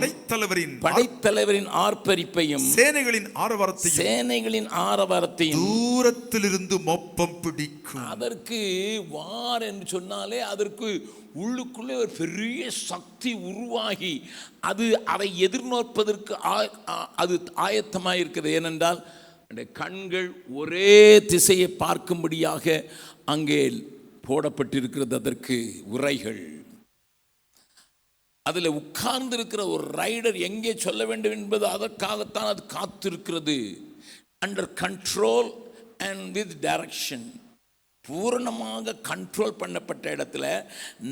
படைத்தலைவரின் ஆர்ப்பரிப்பையும் சேனைகளின் ஆரவாரத்தையும் தூரத்திலிருந்து மொப்பம் பிடிக்கும். அதற்கு வார் என்று சொன்னாலே அதற்கு உள்ளுக்குள்ளே ஒரு பெரிய சக்தி உருவாகி அதை எதிர்நோற்பதற்கு அது ஆயத்தமாக இருக்கிறது. ஏனென்றால் கண்கள் ஒரே திசையை பார்க்கும்படியாக அங்கே போடப்பட்டிருக்கிறது. அதற்கு உரைகள், அதில் உட்கார்ந்து இருக்கிற ஒரு ரைடர் எங்கே சொல்ல வேண்டும் என்பது அதற்காகத்தான் அது காத்திருக்கிறது. Under control and with direction, பூரணமாக கண்ட்ரோல் பண்ணப்பட்ட இடத்துல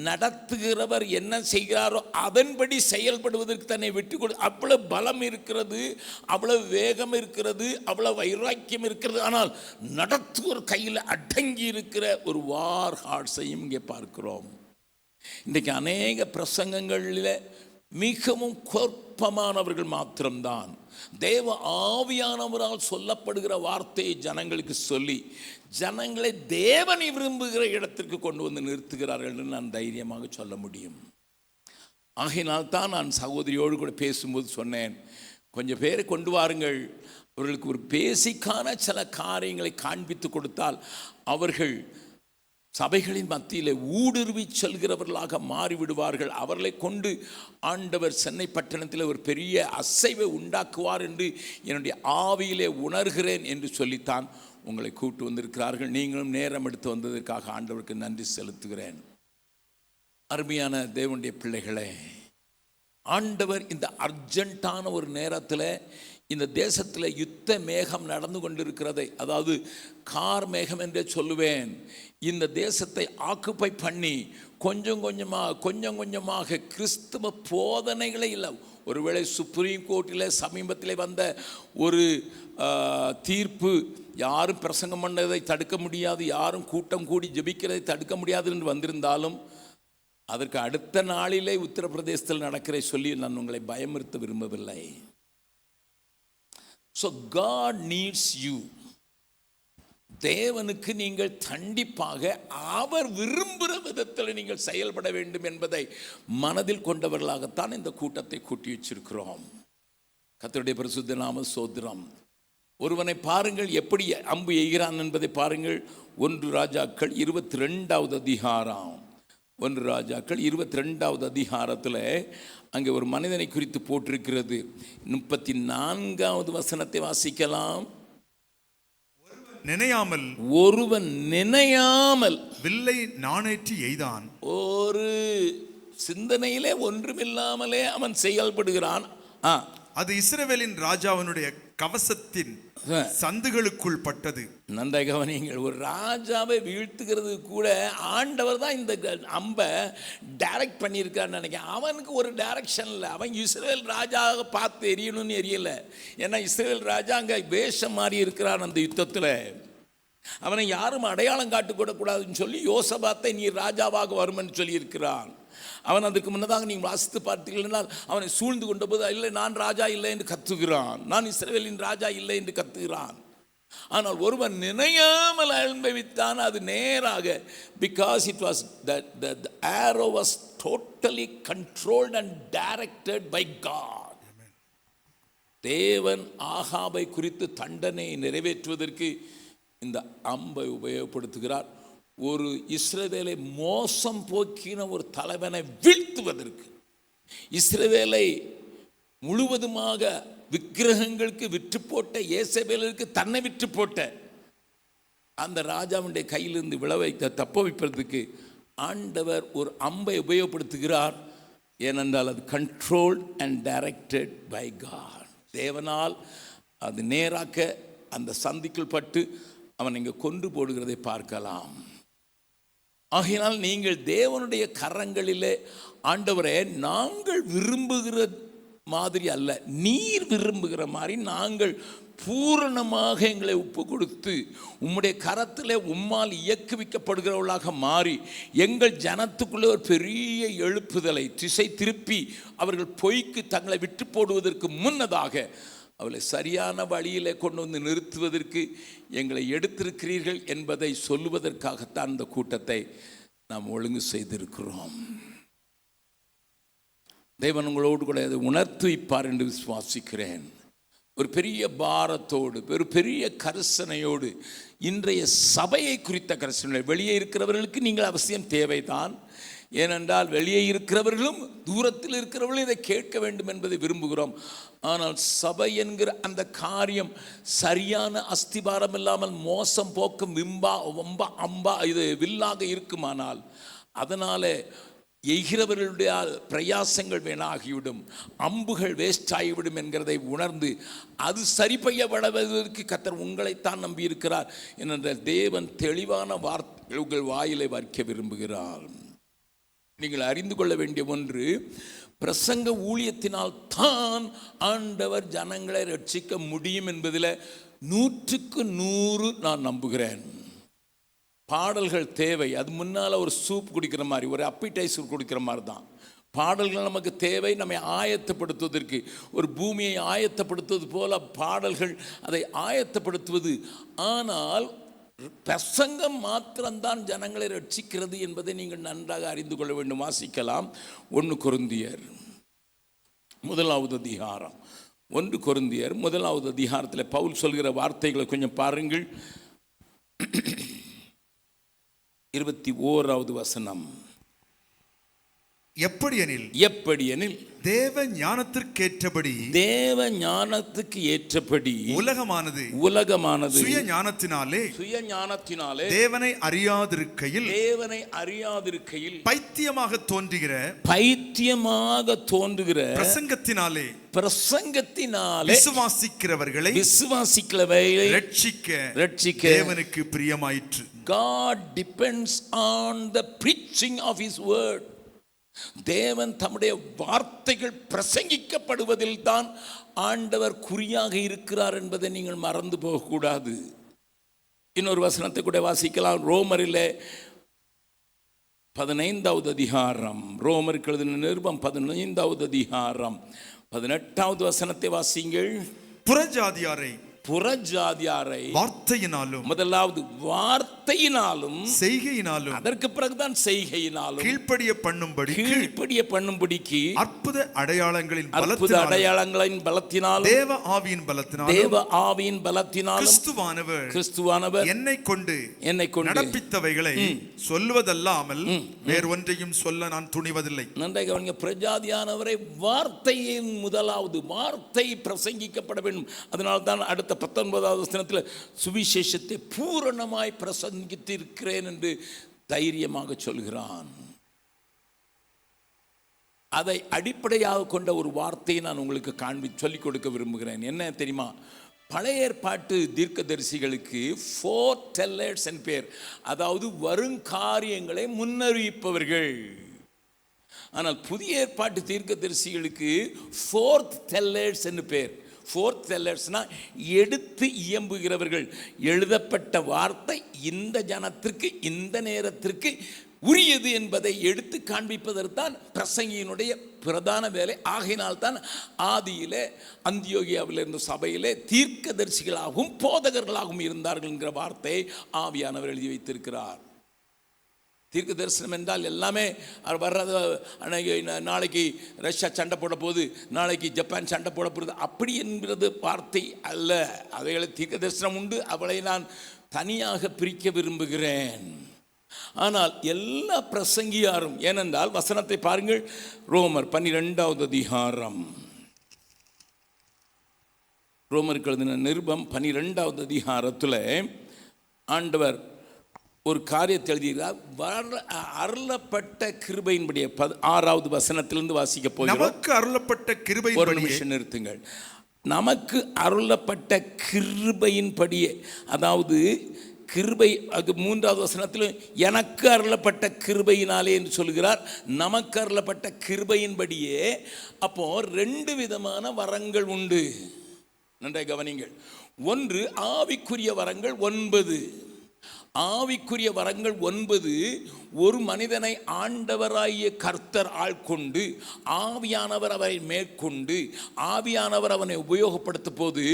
நடத்துகிறவர் என்ன செய்கிறாரோ அதன்படி செயல்படுவதற்கு தன்னை விட்டு கொடு. அவ்வளவு பலம் இருக்கிறது, அவ்வளவு வேகம் இருக்கிறது, அவ்வளவு வைராக்கியம் இருக்கிறது. ஆனால் நடத்துவோர் கையில் அடங்கி இருக்கிற ஒரு வார் ஹார்ஸையும் இங்கே பார்க்கிறோம். இன்றைக்கு அநேக பிரசங்கங்களில் மிகவும் கோர்ப்பமானவர்கள் மாத்திரம்தான் தேவ ஆவியானவரால் சொல்லப்படுகிற வார்த்தையை ஜனங்களுக்கு சொல்லி ஜனங்களை தேவனை விரும்புகிற இடத்திற்கு கொண்டு வந்து நிறுத்துகிறார்கள் என்று நான் தைரியமாக சொல்ல முடியும். ஆகையினால் தான் நான் சகோதரியோடு கூட பேசும்போது சொன்னேன், கொஞ்சம் பேரை கொண்டு வாருங்கள், அவர்களுக்கு ஒரு பேசிக்கான சில காரியங்களை காண்பித்து கொடுத்தால் அவர்கள் சபைகளின் மத்தியில் ஊடுருவி செல்கிறவர்களாக மாறிவிடுவார்கள். அவர்களை கொண்டு ஆண்டவர் சென்னை பட்டணத்தில் ஒரு பெரிய அசைவை உண்டாக்குவார் என்று என்னுடைய ஆவியிலே உணர்கிறேன் என்று சொல்லித்தான் உங்களை கூட்டு வந்திருக்கிறார்கள். நீங்களும் நேரம் எடுத்து வந்ததற்காக ஆண்டவருக்கு நன்றி செலுத்துகிறேன். அருமையான தேவனுடைய பிள்ளைகளே, ஆண்டவர் இந்த அர்ஜென்ட்டான ஒரு நேரத்தில் இந்த தேசத்தில் யுத்த மேகம் நடந்து கொண்டிருக்கிறதை, அதாவது கார் மேகம் என்றே சொல்லுவேன், இந்த தேசத்தை ஆக்குப்பை பண்ணி கொஞ்சம் கொஞ்சமாக கிறிஸ்தவ போதனைகளே இல்லை. ஒருவேளை சுப்ரீம் கோர்ட்டில் சமீபத்தில் வந்த ஒரு தீர்ப்பு, யாரும் பிரசங்கம் பண்ணதை தடுக்க முடியாது, யாரும் கூட்டம் கூடி ஜெபிக்கிறதை தடுக்க முடியாது என்று வந்திருந்தாலும் அதற்கு அடுத்த நாளிலே உத்தரப்பிரதேசத்தில் நடக்கிற சொல்லி நான் உங்களை பயமுறுத்த விரும்பவில்லை. So God needs you. தேவனுக்கு நீங்கள் கண்டிப்பாக அவர் விரும்புகிற விதத்தில் நீங்கள் செயல்பட வேண்டும் என்பதை மனதில் கொண்டவர்களாகத்தான் இந்த கூட்டத்தை கூட்டி வச்சிருக்கிறோம். கர்த்தருடைய பரிசுத்த நாம ஸ்தோத்திரம். ஒருவனை பாருங்கள் எப்படி அம்பு எய்கிறான் என்பதை பாருங்கள். 1 ராஜாக்கள் 22வது அதிகாரம், 1 ராஜாக்கள் 22வது அதிகாரத்தில் அங்கே ஒரு மனிதனை குறித்து போட்டிருக்கிறது. 34வது வசனத்தை வாசிக்கலாம். ஒருவன் நினையாமல் வில்லை நாணேற்றி எய்தான். ஒரு சிந்தனையிலே ஒன்றுமில்லாமலே அவன் செயல்படுகிறான். அது இஸ்ரவேலின் ராஜாவினுடைய கவசத்தின் சந்துகளுக்குள் பட்டது. நந்த கவனிங்கள், ஒரு ராஜாவை வீழ்த்துகிறது கூட ஆண்டவர் தான் இந்த அம்பை டைரக்ட் பண்ணியிருக்கான்னு நினைக்கிறேன். அவனுக்கு ஒரு டைரக்ஷன் இல்லை. அவன் இஸ்ரவேல் ராஜாவை பார்த்து எரியணும்னு எரியலை. ஏன்னா இஸ்ரவேல் ராஜா அங்கே வேஷம் மாறி இருக்கிறான் அந்த யுத்தத்தில். அவனை யாரும் அடையாளம் காட்டுக்கூடக்கூடாதுன்னு சொல்லி யோசபாத்தை நீ ராஜாவாக வருமென்னு சொல்லியிருக்கிறான். அவன் அதுக்கு முன்னதாக நீங்கள் வாசித்து பார்த்தீர்கள், அவனை சூழ்ந்து கொண்ட போது இல்லை நான் ராஜா இல்லை என்று கத்துகிறான், நான் இஸ்ரவேலின் ராஜா இல்லை என்று கத்துகிறான். ஆனால் ஒருவன் நினையாமல் அனுபவித்தான். அது நேராக, because it was the arrow was totally controlled and directed by God. தேவன் ஆகாபை குறித்து தண்டனை நிறைவேற்றுவதற்கு இந்த அம்பை உபயோகப்படுத்துகிறார். ஒரு இஸ்ரவேலை மோசம் போக்கின ஒரு தலைவனை வீழ்த்துவதற்கு, இஸ்ரவேலை முழுவதுமாக விக்கிரகங்களுக்கு விற்று போட்ட ஏசபேலுக்கு தன்னை விற்று போட்ட அந்த ராஜாவுடைய கையிலிருந்து விளைவைத்த தப்ப வைப்பதற்கு ஆண்டவர் ஒரு அம்பை உபயோகப்படுத்துகிறார். ஏனென்றால் அது controlled and directed by God. தேவனால் அது நேராக்க அந்த சந்திக்குள் பட்டு அவன் இங்கே கொன்று போடுகிறதை பார்க்கலாம். ஆகையினால் நீங்கள் தேவனுடைய கரங்களிலே, ஆண்டவரே நாங்கள் விரும்புகிற மாதிரி அல்ல, நீர் விரும்புகிற மாதிரி நாங்கள் பூரணமாக எங்களை ஒப்பு கொடுத்து உம்முடைய கரத்தில் உம்மால் இயக்குவிக்கப்படுகிறவர்களாக மாறி எங்கள் ஜனத்துக்குள்ளே ஒரு பெரிய எழுப்புதலை திசை திருப்பி அவர்கள் பொய்க்கு தங்களை விட்டு போடுவதற்கு முன்னதாக அவளை சரியான வழியில் கொண்டு வந்து நிறுத்துவதற்கு எங்களை எடுத்திருக்கிறீர்கள் என்பதை சொல்லுவதற்காகத்தான் இந்த கூட்டத்தை நாம் ஒழுங்கு செய்திருக்கிறோம். தேவன் உங்களோடு கூட அதை உணர்த்துவிப்பார் என்று விசுவாசிக்கிறேன். ஒரு பெரிய பாரத்தோடு, ஒரு பெரிய கரிசனையோடு, இன்றைய சபையை குறித்த கரிசனை. வெளியே இருக்கிறவர்களுக்கு நீங்கள் அவசியம் தேவைதான். ஏனென்றால் வெளியே இருக்கிறவர்களும் தூரத்தில் இருக்கிறவர்களும் இதை கேட்க வேண்டும் என்பதை விரும்புகிறோம். ஆனால் சபை என்கிற அந்த காரியம் சரியான அஸ்திபாரம் இல்லாமல் மோசம் போக்கும் அம்பா இது வில்லாக இருக்குமானால் அதனால் எய்கிறவர்களுடைய பிரயாசங்கள் வேணாகிவிடும், அம்புகள் வேஸ்ட் ஆகிவிடும் என்கிறதை உணர்ந்து அது சரி செய்யப்படுவதற்கு கர்த்தர் உங்களைத்தான் நம்பியிருக்கிறார் என்ற தேவன் தெளிவான வார்த்தைகள் உங்கள் வாயிலை வைக்க விரும்புகிறார். நீங்கள் அறிந்து கொள்ள வேண்டிய ஒன்று, பிரசங்க ஊழியத்தினால் தான் ஆண்டவர் ஜனங்களை ரட்சிக்க முடியும் என்பதில் 100க்கு 100 நான் நம்புகிறேன். பாடல்கள் தேவை, அது முன்னால் ஒரு சூப் குடிக்கிற மாதிரி, ஒரு அப்பைடைசர் குடிக்கிற மாதிரி தான். பாடல்கள் நமக்கு தேவை, நம்மை ஆயத்தப்படுத்துவதற்கு. ஒரு பூமியை ஆயத்தப்படுத்துவது போல பாடல்கள் அதை ஆயத்தப்படுத்துவது. ஆனால் பிரசங்கம் மாத்திரம்தான் ஜனங்களை ரட்சிக்கிறது என்பதை நீங்கள் நன்றாக அறிந்து கொள்ள வேண்டும். வாசிக்கலாம் 1 கொரிந்தியர் 1வது அதிகாரம். 1 கொரிந்தியர் 1வது அதிகாரத்தில் பவுல் சொல்கிற வார்த்தைகளை கொஞ்சம் பாருங்கள். 21வது வசனம். எப்படியெனில் தேவ ஞானத்திற்கேற்றபடி உலகமானது சுய ஞானத்தினாலே தேவனை அறியாதிருக்கையில் பைத்தியமாக தோன்றுகிற பிரசங்கத்தினாலே விசுவாசிக்கிறவர்களை ரட்சிக்க தேவனுக்கு பிரியமாயிற்று. God depends on the preaching of his word. தேவன் தம்முடைய வார்த்தைகள் பிரசங்கிக்கப்படுவதில் தான் ஆண்டவர் குறியாக இருக்கிறார் என்பதை நீங்கள் மறந்து போகக்கூடாது. இன்னொரு வசனத்தை கூட வாசிக்கலாம். ரோமரிலே 15வது அதிகாரம், ரோமருக்கு எழுதின நிருபம் 15வது அதிகாரம் 18வது வசனத்தை வாசிங்கள். புறஜாதியாரை வார்த்தையினாலும், முதலாவது வார்த்தையினாலும் செய்கையினாலும், அதற்கு பிறகுதான் செய்கையினாலும் கீழ்ப்படிய பண்ணும்படிக்கு அற்புத அடையாளங்களின் பலத்தினாலும் தேவ ஆவியின் பலத்தினாலும் கிறிஸ்துவானவர் என்னை கொண்டு நடப்பித்தவைகளை சொல்வதல்லாமல் வேறொன்றையும் சொல்ல நான் துணிவதில்லை. நன்றாக கவனிங்க. பிரஜாதியானவரை வார்த்தையின் முதலாவது வார்த்தை பிரசங்கிக்கப்பட வேண்டும். அதனால்தான் அடுத்த 19வது வசனத்தில் சுவிசேஷத்தை பூரணமாய் பிரசங்கித்திருக்கிறேன் என்று தைரியமாக சொல்கிறான். அதை அடிப்படையாக கொண்ட ஒரு வார்த்தையை நான் உங்களுக்கு சொல்லிக் கொடுக்க விரும்புகிறேன். என்ன தெரியுமா? பழைய ஏற்பாட்டு தீர்க்கதரிசிகளுக்கு 4 tellers என்று பேர், அதாவது வருங்காரியங்களை முன்னறிவிப்பவர்கள். ஆனால் புதிய ஏற்பாட்டு தீர்க்கதரிசிகளுக்கு 4th tellers என்று பேர். 4th tellersனா எடுத்து இயம்புகிறவர்கள். எழுதப்பட்ட வார்த்தை இந்த ஜனத்திற்கு இந்த நேரத்திற்கு உரியது என்பதை எடுத்து காண்பிப்பதற்கான் பிரசங்கியினுடைய பிரதான வேலை. ஆகையினால்தான் ஆதியிலே அந்தியோகியாவில் இருந்த சபையிலே தீர்க்கதரிசிகளாகவும் போதகர்களாகவும் இருந்தார்கள் என்கிற வார்த்தையை ஆவியானவர் எழுதி வைத்திருக்கிறார். தீர்க்க தரிசனம் என்றால் எல்லாமே வர்றது, நாளைக்கு ரஷ்யா சண்டை போட போகுது, நாளைக்கு ஜப்பான் சண்டை போட போகுது, அப்படி என்கிறது வார்த்தை அல்ல. அவைகளை தீர்க்க தரிசனம் உண்டு, அவளை நான் தனியாக பிரிக்க விரும்புகிறேன். ஆனால் எல்லா பிரசங்கியாரும், ஏனென்றால் வசனத்தை பாருங்கள். ரோமர் 12வது அதிகாரம், ரோமருக்கு எழுதின நிருபம் 12வது அதிகாரத்தில் ஆண்டவர் ஒரு காரியத்தை எழுதுகிறார். அருளப்பட்ட கிருபையின்படியே 6வது வசனத்திலிருந்து வாசிக்க போகிறோம். நமக்கு அருளப்பட்ட கிருபை, ஒரு நிமிஷம் நிறுத்துங்கள். நமக்கு அருளப்பட்ட கிருபையின்படியே, அதாவது கிருபை, அது 3வது வசனத்தில் எனக்கு அருளப்பட்ட கிருபையினாலே என்று சொல்கிறார். நமக்கு அருளப்பட்ட கிருபையின்படியே. அப்போ 2 விதமான வரங்கள் உண்டு. நன்றாக கவனிங்கள். ஒன்று ஆவிக்குரிய வரங்கள் 9. ஆவிக்குரிய வரங்கள் 9. ஒரு மனிதனை ஆண்டவராகிய கர்த்தர் ஆட்கொண்டு ஆவியானவர் அவரை மேற்கொண்டு ஆவியானவர் அவனை உபயோகப்படுத்த போது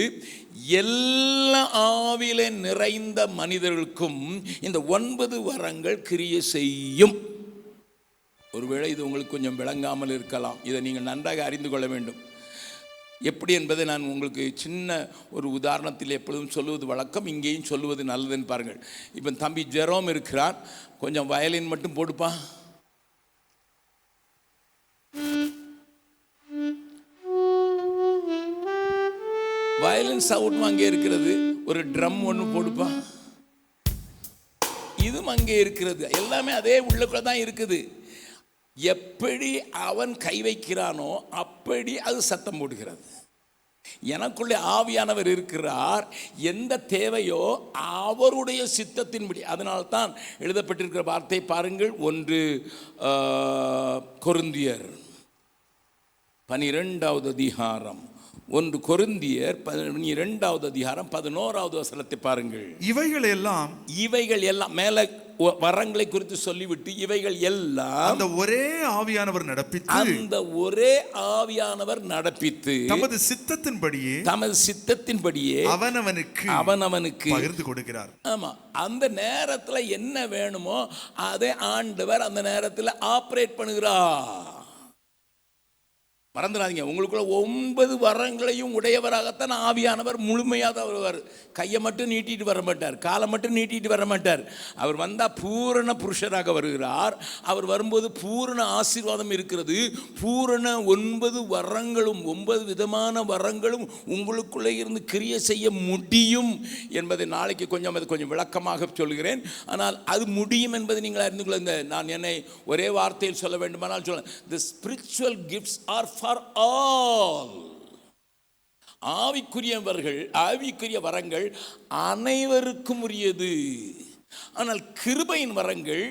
எல்லா ஆவியிலே நிறைந்த மனிதர்களுக்கும் இந்த 9 வரங்கள் கிரியை செய்யும். ஒருவேளை இது உங்களுக்கு கொஞ்சம் விளங்காமல் இருக்கலாம். இதை நீங்கள் நன்றாக அறிந்து கொள்ள வேண்டும். எப்படி என்பதை நான் உங்களுக்கு சின்ன ஒரு உதாரணத்தில் எப்பொழுதும் சொல்லுவது வழக்கம், இங்கேயும் சொல்லுவது நல்லதுன்னு பாருங்கள். இப்போ தம்பி ஜெரோம் இருக்கிறார், கொஞ்சம் வயலின் மட்டும் போடுப்பா. வயலின் சவுண்டும் அங்கே இருக்கிறது. ஒரு ட்ரம் ஒன்று போடுப்பா. இதுவும் அங்கே இருக்கிறது. எல்லாமே அதே உள்ளுக்குள்ள தான் இருக்குது. எப்படி அவன் கை வைக்கிறானோ அப்படி அது சத்தம் போடுகிறது. எனக்குள்ளே ஆவியானவர் இருக்கிறார். எந்த தேவையோ அவருடைய சித்தத்தின்படி. அதனால்தான் எழுதப்பட்டிருக்கிற வார்த்தை பாருங்கள். 1 கொரிந்தியர் 12வது அதிகாரம், 1 கொரிந்தியர் 12வது அதிகாரம் 11வது வசனத்தை பாருங்கள். இவைகள் எல்லாம் மேல வரங்களை குறித்து சொல்லிவிட்டு இவைகள் எல்லாம் அந்த ஒரே ஆவியானவர் நடப்பித்து தமது சித்தத்தின்படியே அவனவனுக்கு பகிர்ந்து கொடுக்கிறார். ஆமா, அந்த நேரத்துல என்ன வேணுமோ அதை ஆண்டவர் அந்த நேரத்தில் ஆபரேட் பண்ணுகிறார். மறந்துடாதீங்க, உங்களுக்குள்ள 9 வரங்களையும் உடையவராகத்தான் ஆவியானவர் முழுமையாக வருவார். கையை மட்டும் நீட்டிட்டு வர மாட்டார், காலை மட்டும் நீட்டிட்டு வர மாட்டார். அவர் வந்தால் பூரண புருஷராக வருகிறார். அவர் வரும்போது பூரண ஆசீர்வாதம் இருக்கிறது. பூரண 9 வரங்களும் 9 விதமான வரங்களும் உங்களுக்குள்ளே இருந்து கிரியை செய்ய முடியும் என்பதை நாளைக்கு கொஞ்சம் விளக்கமாக சொல்கிறேன். ஆனால் அது முடியும் என்பதை நீங்கள் அறிந்து கொள்ள நான் என்னை ஒரே வார்த்தையில் சொல்ல வேண்டுமானால் சொல்ல, the spiritual gifts are for all. ஆவிக்குரிய வரங்கள் அனைவருக்கும் உரியது. ஆனால் கிருபையின் வரங்கள்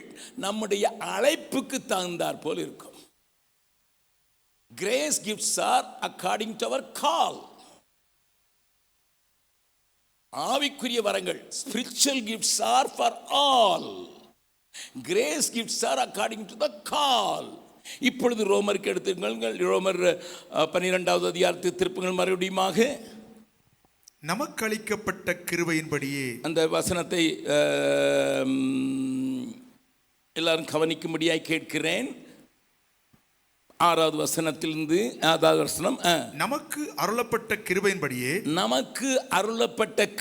நம்முடைய அழைப்புக்கு தகுந்தாற் போல் இருக்கும். Grace gifts are according to our call. ஆவிக்குரிய வரங்கள் spiritual gifts are for all. Grace gifts are according to the call. இப்பொழுது ரோமருக்கு எடுத்துங்கள். ரோமர் 12வது அதிகாரத்துக்கு திருப்புங்கள் மறுபடியுமாக. நமக்கு அளிக்கப்பட்ட கிருபையின்படியே. அந்த வசனத்தை எல்லாரும் கவனிக்கும்படியாய் கேட்கிறேன். 6வது வசனத்திலிருந்து 6வது வசனம். நமக்கு அருளப்பட்ட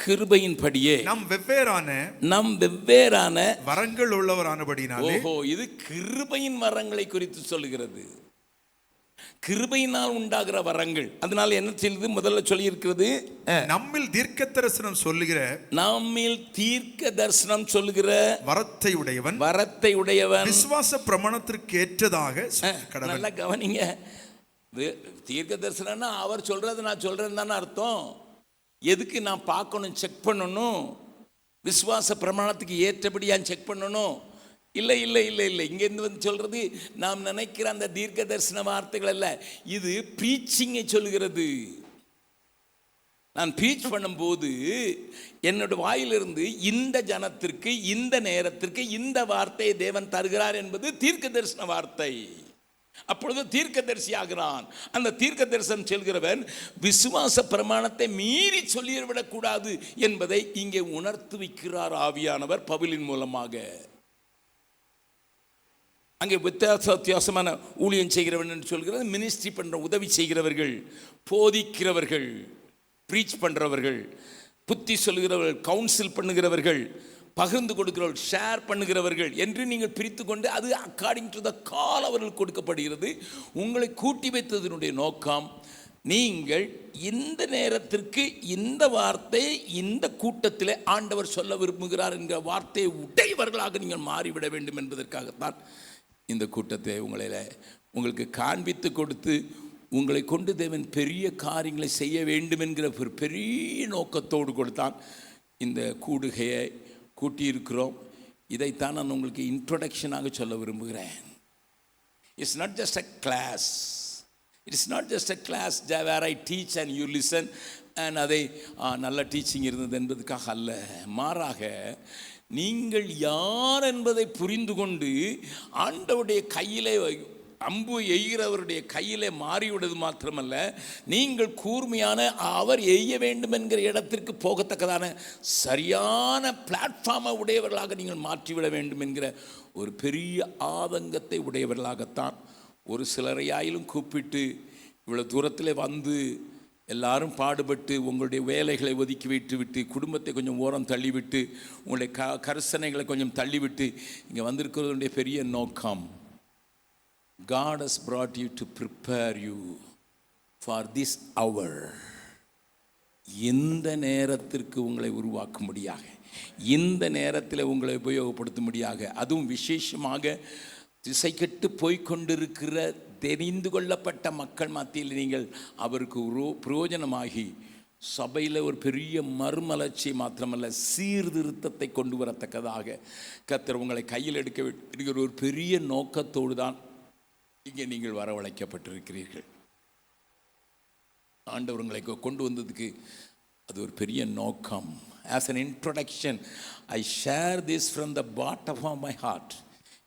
கிருபையின்படியே நம் வெவ்வேறான வரங்கள் உள்ளவரானபடினாலே. இது கிருபையின் வரங்களை குறித்து சொல்லுகிறது. கிருபையினால் உண்டாகிற வரங்கள். அதனால என்ன செய்யுது? முதல்ல சொல்லி இருக்கிறது, நம்மில் தீர்க்க தரிசனம் சொல்லுகிற வரத்தை உடையவன் விசுவாச பிரமாணத்திற்கு ஏற்றதாக. நல்லா கவனிங்க. தீர்க்க தரிசனம்னா அவர் சொல்றது நான் சொல்றேன்னு தானே அர்த்தம். எதுக்கு நான் பார்க்கணும், செக் பண்ணணும்? விசுவாச பிரமாணத்துக்கு ஏற்றபடி நான் செக் பண்ணணும்? இல்லை இல்லை இல்லை இல்லை. இங்கேருந்து வந்து சொல்கிறது நாம் நினைக்கிற அந்த தீர்க்க தரிசன வார்த்தைகள் அல்ல. இது ப்ரீச்சிங்கை சொல்கிறது. நான் ப்ரீச் பண்ணும்போது என்னோட வாயிலிருந்து இந்த ஜனத்திற்கு இந்த நேரத்திற்கு இந்த வார்த்தையை தேவன் தருகிறார் என்பது தீர்க்க தரிசன வார்த்தை. அப்பொழுது தீர்க்கதரிசி ஆகிறான். அந்த தீர்க்க தரிசனம் சொல்கிறவன் விசுவாச பிரமாணத்தை மீறி சொல்லிவிடக்கூடாது என்பதை இங்கே உணர்த்து வைக்கிறார் ஆவியானவர் பவுலின் மூலமாக. அங்கே வித்தியாசமான ஊழியம் செய்கிறவன் என்று சொல்கிறது. மினிஸ்ட்ரி பண்ணுற, உதவி செய்கிறவர்கள், போதிக்கிறவர்கள், ப்ரீச் பண்ணுறவர்கள், புத்தி சொல்கிறவர்கள், கவுன்சில் பண்ணுகிறவர்கள், பகிர்ந்து கொடுக்கிறவர்கள், ஷேர் பண்ணுகிறவர்கள் என்று நீங்கள் பிரித்து கொண்டு அது அக்கார்டிங் டு த கால் அவர்கள் கொடுக்கப்படுகிறது. உங்களை கூட்டி வைத்ததனுடைய நோக்கம், நீங்கள் இந்த நேரத்திற்கு இந்த வார்த்தை இந்த கூட்டத்தில் ஆண்டவர் சொல்ல விரும்புகிறார் என்கிற வார்த்தையை உடையவர்களாக நீங்கள் மாறிவிட வேண்டும் என்பதற்காகத்தான் இந்த கூட்டத்தை உங்களுக்கு காண்பித்து கொடுத்து உங்களை கொண்டு தேவன் பெரிய காரியங்களை செய்ய வேண்டும் என்கிற ஒரு பெரிய நோக்கத்தோடு கொடுத்தான் இந்த கூடுகையை கூட்டியிருக்கிறோம். இதைத்தான் நான் உங்களுக்கு இன்ட்ரோடக்ஷனாக சொல்ல விரும்புகிறேன். It's not just a class. It's not just a class where I teach and you listen and அதை நல்ல டீச்சிங் இருந்தது என்பதுக்காக அல்ல. மாறாக நீங்கள் யார் என்பதை புரிந்து கொண்டு ஆண்டவருடைய கையிலே அம்பு எய்கிறவருடைய கையிலே மாறிவிடுவது மாத்திரமல்ல, நீங்கள் கூர்மையான அவர் எய்ய வேண்டும் என்கிற இடத்திற்கு போகத்தக்கதான சரியான பிளாட்ஃபார்மை உடையவர்களாக நீங்கள் மாற்றிவிட வேண்டும் என்கிற ஒரு பெரிய ஆதங்கத்தை உடையவர்களாகத்தான் ஒரு சிலரையாயிலும் கூப்பிட்டு இவ்வளோ தூரத்தில் வந்து எல்லாரும் பாடுபட்டு உங்களுடைய வேலைகளை ஒதுக்கி விட்டு குடும்பத்தை கொஞ்சம் ஓரம் தள்ளிவிட்டு உங்களுடைய கரிசனைகளை கொஞ்சம் தள்ளிவிட்டு இங்கே வந்திருக்கிறதுடைய பெரிய நோக்கம், God has brought you to prepare you for this hour. இந்த நேரத்திற்கு உங்களை உருவாக்கும்படியாக, இந்த நேரத்தில் உங்களை உபயோகப்படுத்தும்படியாக, அதுவும் விசேஷமாக திசைக்கெட்டு போய்கொண்டிருக்கிற தெரிந்து கொள்ளப்பட்ட மக்கள் மத்தியில் நீங்கள் அவருக்கு பிரயோஜனமாகி சபையில் ஒரு பெரிய மறுமலர்ச்சி மாத்திரமல்ல சீர்திருத்தத்தை கொண்டு வரத்தக்கதாக கர்த்தர் உங்களை கையில் எடுக்கிற ஒரு பெரிய நோக்கத்தோடு தான் இங்கே நீங்கள் வரவழைக்கப்பட்டிருக்கிறீர்கள். ஆண்டவர் உங்களை கொண்டு வந்ததுக்கு அது ஒரு பெரிய நோக்கம். As an introduction, I share this from the bottom of my heart.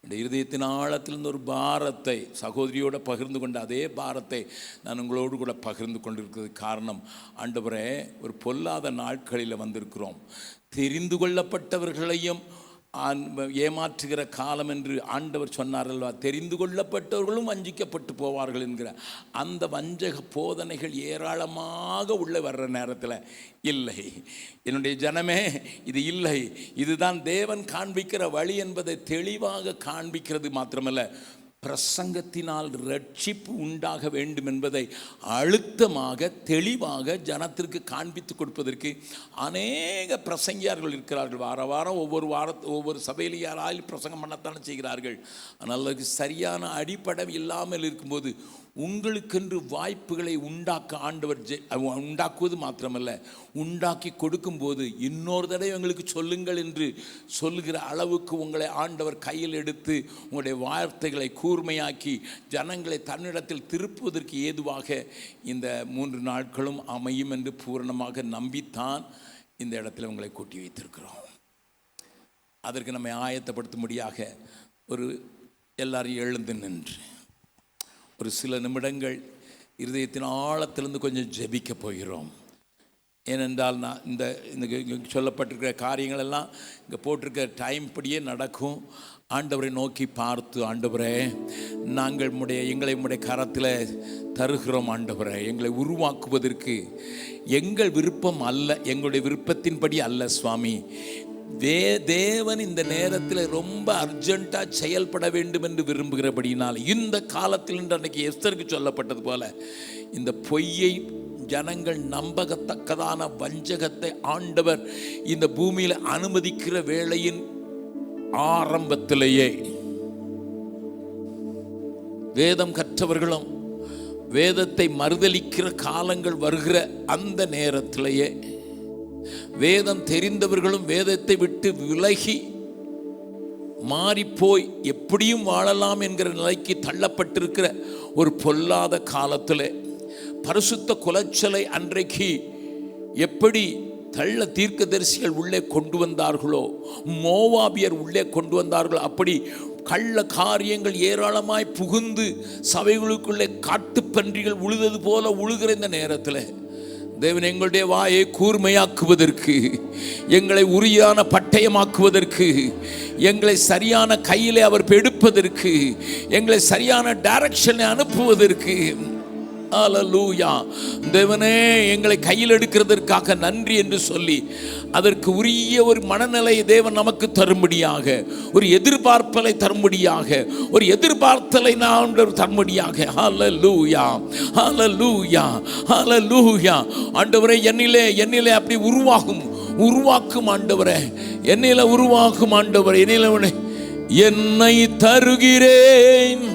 இந்த இருதயத்தின் ஆழத்திலிருந்து ஒரு பாரத்தை சகோதரியோடு பகிர்ந்து கொண்ட அதே பாரத்தை நான் உங்களோடு கூட பகிர்ந்து கொண்டிருக்கிறது காரணம், ஆண்டவரே, ஒரு பொல்லாத நாட்களில் வந்திருக்கிறோம். தெரிந்து கொள்ளப்பட்டவர்களையும் ஏமாற்றுகிற காலம் என்று ஆண்டவர் சொன்னார் அல்லவா? தெரிந்து கொள்ளப்பட்டவர்களும் வஞ்சிக்கப்பட்டு போவார்கள் என்கிற அந்த வஞ்சக போதனைகள் ஏராளமாக உள்ள வர்ற நேரத்தில், இல்லை என்னுடைய ஜனமே, இது இல்லை, இதுதான் தேவன் காண்பிக்கிற வழி என்பதை தெளிவாக காண்பிக்கிறது மாத்திரமல்ல, பிரசங்கத்தினால் ரட்சிப்பு உண்டாக வேண்டும் என்பதை அழுத்தமாக தெளிவாக ஜனத்திற்கு காண்பித்து கொடுப்பதற்கு அநேக பிரசங்கியார்கள் இருக்கிறார்கள். வாரம் ஒவ்வொரு சபையில் யாராலும் பிரசங்கம் பண்ணத்தானே செய்கிறார்கள். ஆனால் அதுக்கு சரியான அடிப்படை இல்லாமல் இருக்கும்போது உங்களுக்கென்று வாய்ப்புகளை உண்டாக்க ஆண்டவர் உண்டாக்குவது மாத்திரமல்ல, உண்டாக்கி கொடுக்கும்போது இன்னொரு தடவை எங்களுக்கு சொல்லுங்கள் என்று சொல்லுகிற அளவுக்கு உங்களை ஆண்டவர் கையில் எடுத்து உங்களுடைய வார்த்தைகளை கூர்மையாக்கி ஜனங்களை தன்னிடத்தில் திருப்புவதற்கு ஏதுவாக இந்த 3 நாட்களும் அமையும் என்று பூரணமாக நம்பித்தான் இந்த இடத்துல உங்களை கூட்டி வைத்திருக்கிறோம். அதற்கு நம்மை ஆயத்தப்படுத்தும்படியாக எல்லாரும் எழுந்து நின்று ஒரு சில நிமிடங்கள் இருதயத்தின் ஆழத்திலிருந்து கொஞ்சம் ஜெபிக்க போகிறோம். ஏனென்றால் நான் இந்த சொல்லப்பட்டிருக்கிற காரியங்கள் எல்லாம் இங்கே போட்டிருக்கிற டைம் படியே நடக்கும். ஆண்டவரை நோக்கி பார்த்து, ஆண்டவரே, நாங்கள் எங்களை உம்முடைய கரத்தில் தருகிறோம். ஆண்டவரே, எங்களை உருவாக்குவதற்கு எங்கள் விருப்பம் அல்ல, எங்களுடைய விருப்பத்தின்படி அல்ல சுவாமி. தேவன் இந்த நேரத்தில் ரொம்ப அர்ஜென்ட்டாக செயல்பட வேண்டும் என்று விரும்புகிறபடினால் இந்த காலத்தில் இன்று அன்றைக்கு எஸ்தருக்கு சொல்லப்பட்டது போல இந்த பொய்யை ஜனங்கள் நம்பகத்தக்கதான வஞ்சகத்தை ஆண்டவர் இந்த பூமியில் அனுமதிக்கிற வேளையின் ஆரம்பத்திலேயே வேதம் கற்றவர்களும் வேதத்தை மறுதலிக்கிற காலங்கள் வருகிற அந்த நேரத்திலேயே வேதம் தெரிந்தவர்களும் வேதத்தை விட்டு விலகி மாறிப்போய் எப்படியும் வாழலாம் என்கிற நிலைக்கு தள்ளப்பட்டிருக்கிற ஒரு பொல்லாத காலத்தில் பரிசுத்த குலைச்சலை அன்றைக்கு எப்படி தீர்க்கதரிசிகள் உள்ளே கொண்டு வந்தார்களோ, மோவாபியர் உள்ளே கொண்டு வந்தார்களோ, அப்படி கள்ள காரியங்கள் ஏராளமாய் புகுந்து சபைகளுக்குள்ளே காட்டுப்பன்றிகள் உழுதது போல உழுகிற இந்த நேரத்தில் தேவன் எங்களுடைய வாயை கூர்மையாக்குவதற்கு, எங்களை உரியான பட்டயமாக்குவதற்கு, எங்களை சரியான கையிலே அவர் எடுப்பதற்கு, எங்களை சரியான டைரக்ஷனை அனுப்புவதற்கு, அல்லேலூயா, தேவனே எங்களை கையில் எடுக்கிறதற்காக நன்றி என்று சொல்லி அதற்கு உரிய ஒரு மனநிலையை தேவன் நமக்கு தரும்படியாக, ஒரு எதிர்பார்ப்பலை தரும்படியாக, ஒரு எதிர்பார்த்தலை நான் தரும்படியாக, அல்லேலூயா, அல்லேலூயா, அல்லேலூயா. ஆண்டவரே, என்னிலே அப்படி உருவாக்கும் ஆண்டவரே, என்னில உருவாக்கும் ஆண்டவரே, என்னை தருகிறேன்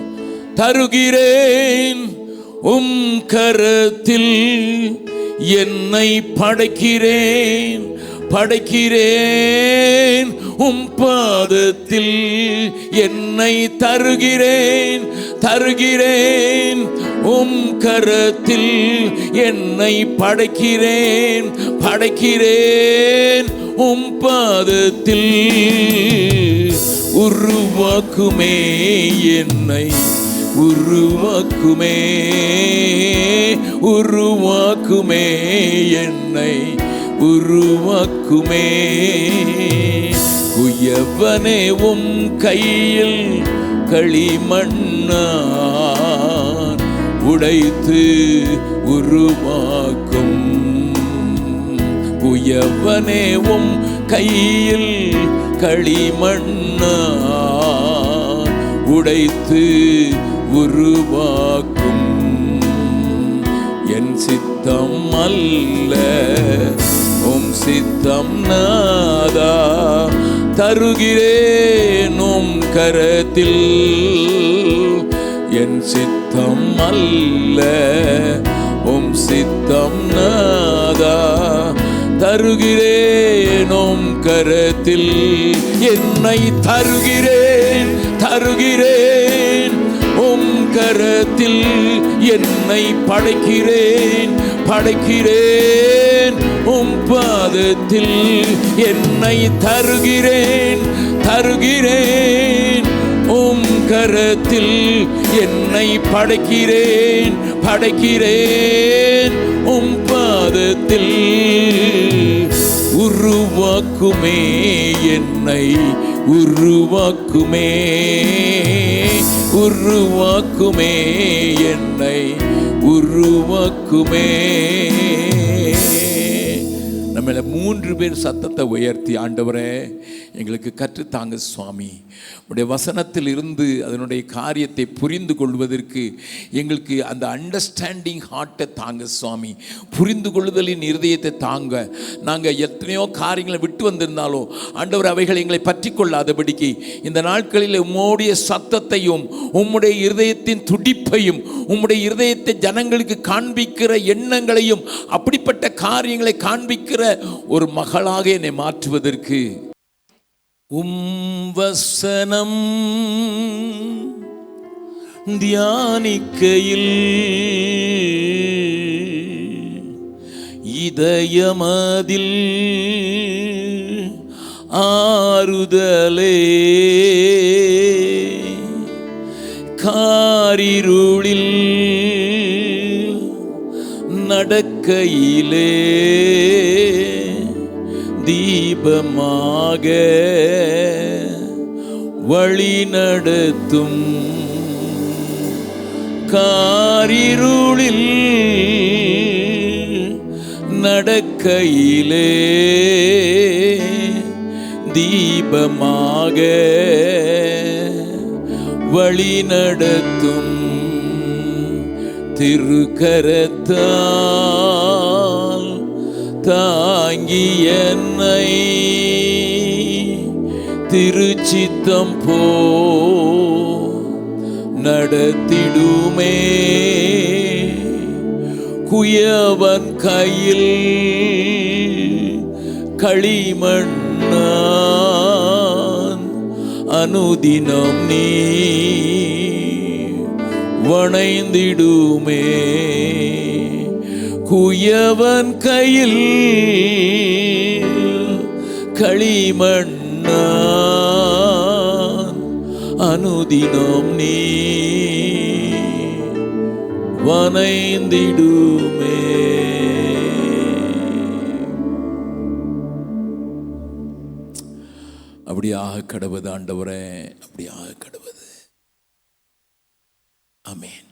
உம் கரத்தில், என்னை படைக்கிறேன் உம் பாதத்தில், என்னை தருகிறேன் உம் கரத்தில், என்னை படைக்கிறேன் உம் பாதத்தில், உருவாக்குமே என்னை உருவாக்குமே உருவாக்குமே என்னை உருவாக்குமே. குயவனே உம் கையில் களிமண்ணான் உடைத்து உருவாக்கும். குயவனே உம் கையில் களிமண்ணான் உடைத்து உருவாக்கும். என் சித்தம் அல்ல உம் சித்தம் நாதா, தருகிறேன் உம் கரத்தில். என் சித்தம் அல்ல உம் சித்தம் நாதா, தருகிறேன் உம் கரத்தில். என்னை தருகிறேன் தருகிறேன் உம் கரத்தில். என்னை படைக்கிறேன் படைக்கிறேன் உம் பாதத்தில். என்னை தருகிறேன் தருகிறேன் உம் கரத்தில். என்னை படைக்கிறேன் படைக்கிறேன் உம் பாதத்தில். உருவாக்குமே என்னை உருவாக்குமே உருவாக்குமே என்னை உருவாக்குமே. நம்மள 3 பேர் சத்தத்தை உயர்த்தி, ஆண்டவரே எங்களுக்கு கற்றுத்தாங்க சுவாமி, உடைய வசனத்தில் இருந்து அதனுடைய காரியத்தை புரிந்து கொள்வதற்கு எங்களுக்கு அந்த அண்டர்ஸ்டாண்டிங் ஹார்ட்டை தாங்க சுவாமி, புரிந்து கொள்ளுதலின் இருதயத்தை தாங்க. நாங்கள் எத்தனையோ காரியங்களை விட்டு வந்திருந்தாலும் ஆண்டவர் அவைகள் எங்களை பற்றி கொள்ளாதபடிக்கு இந்த நாட்களில் உம்முடைய சத்தத்தையும் உம்முடைய இருதயத்தின் துடிப்பையும் உம்முடைய இருதயத்தை ஜனங்களுக்கு காண்பிக்கிற எண்ணங்களையும் அப்படிப்பட்ட காரியங்களை காண்பிக்கிற ஒரு மகளாக என்னை மாற்றுவதற்கு வசனம் தியானிக்கையில் இதயமதில் ஆறுதலே, காரிருளில் நடக்கையிலே தீபமாக வழி நடத்தும். காரிருளில் நடக்கையிலே தீபமாக வழி நடத்தும். திருக்கரத்தால் தாங்கி என்னை திருச்சித்தம் போ நடத்திடுமே. குயவன் கையில் களிமண்ணான் அனுதினம் நீ வணைந்திடுமே. குயவன் கையில் களிமண்ணான் அனுதினம் நீ வணைந்திடுமே. அப்படியாக கடவுது ஆண்டவரே, அப்படியாக கடவுது. ஆமென்.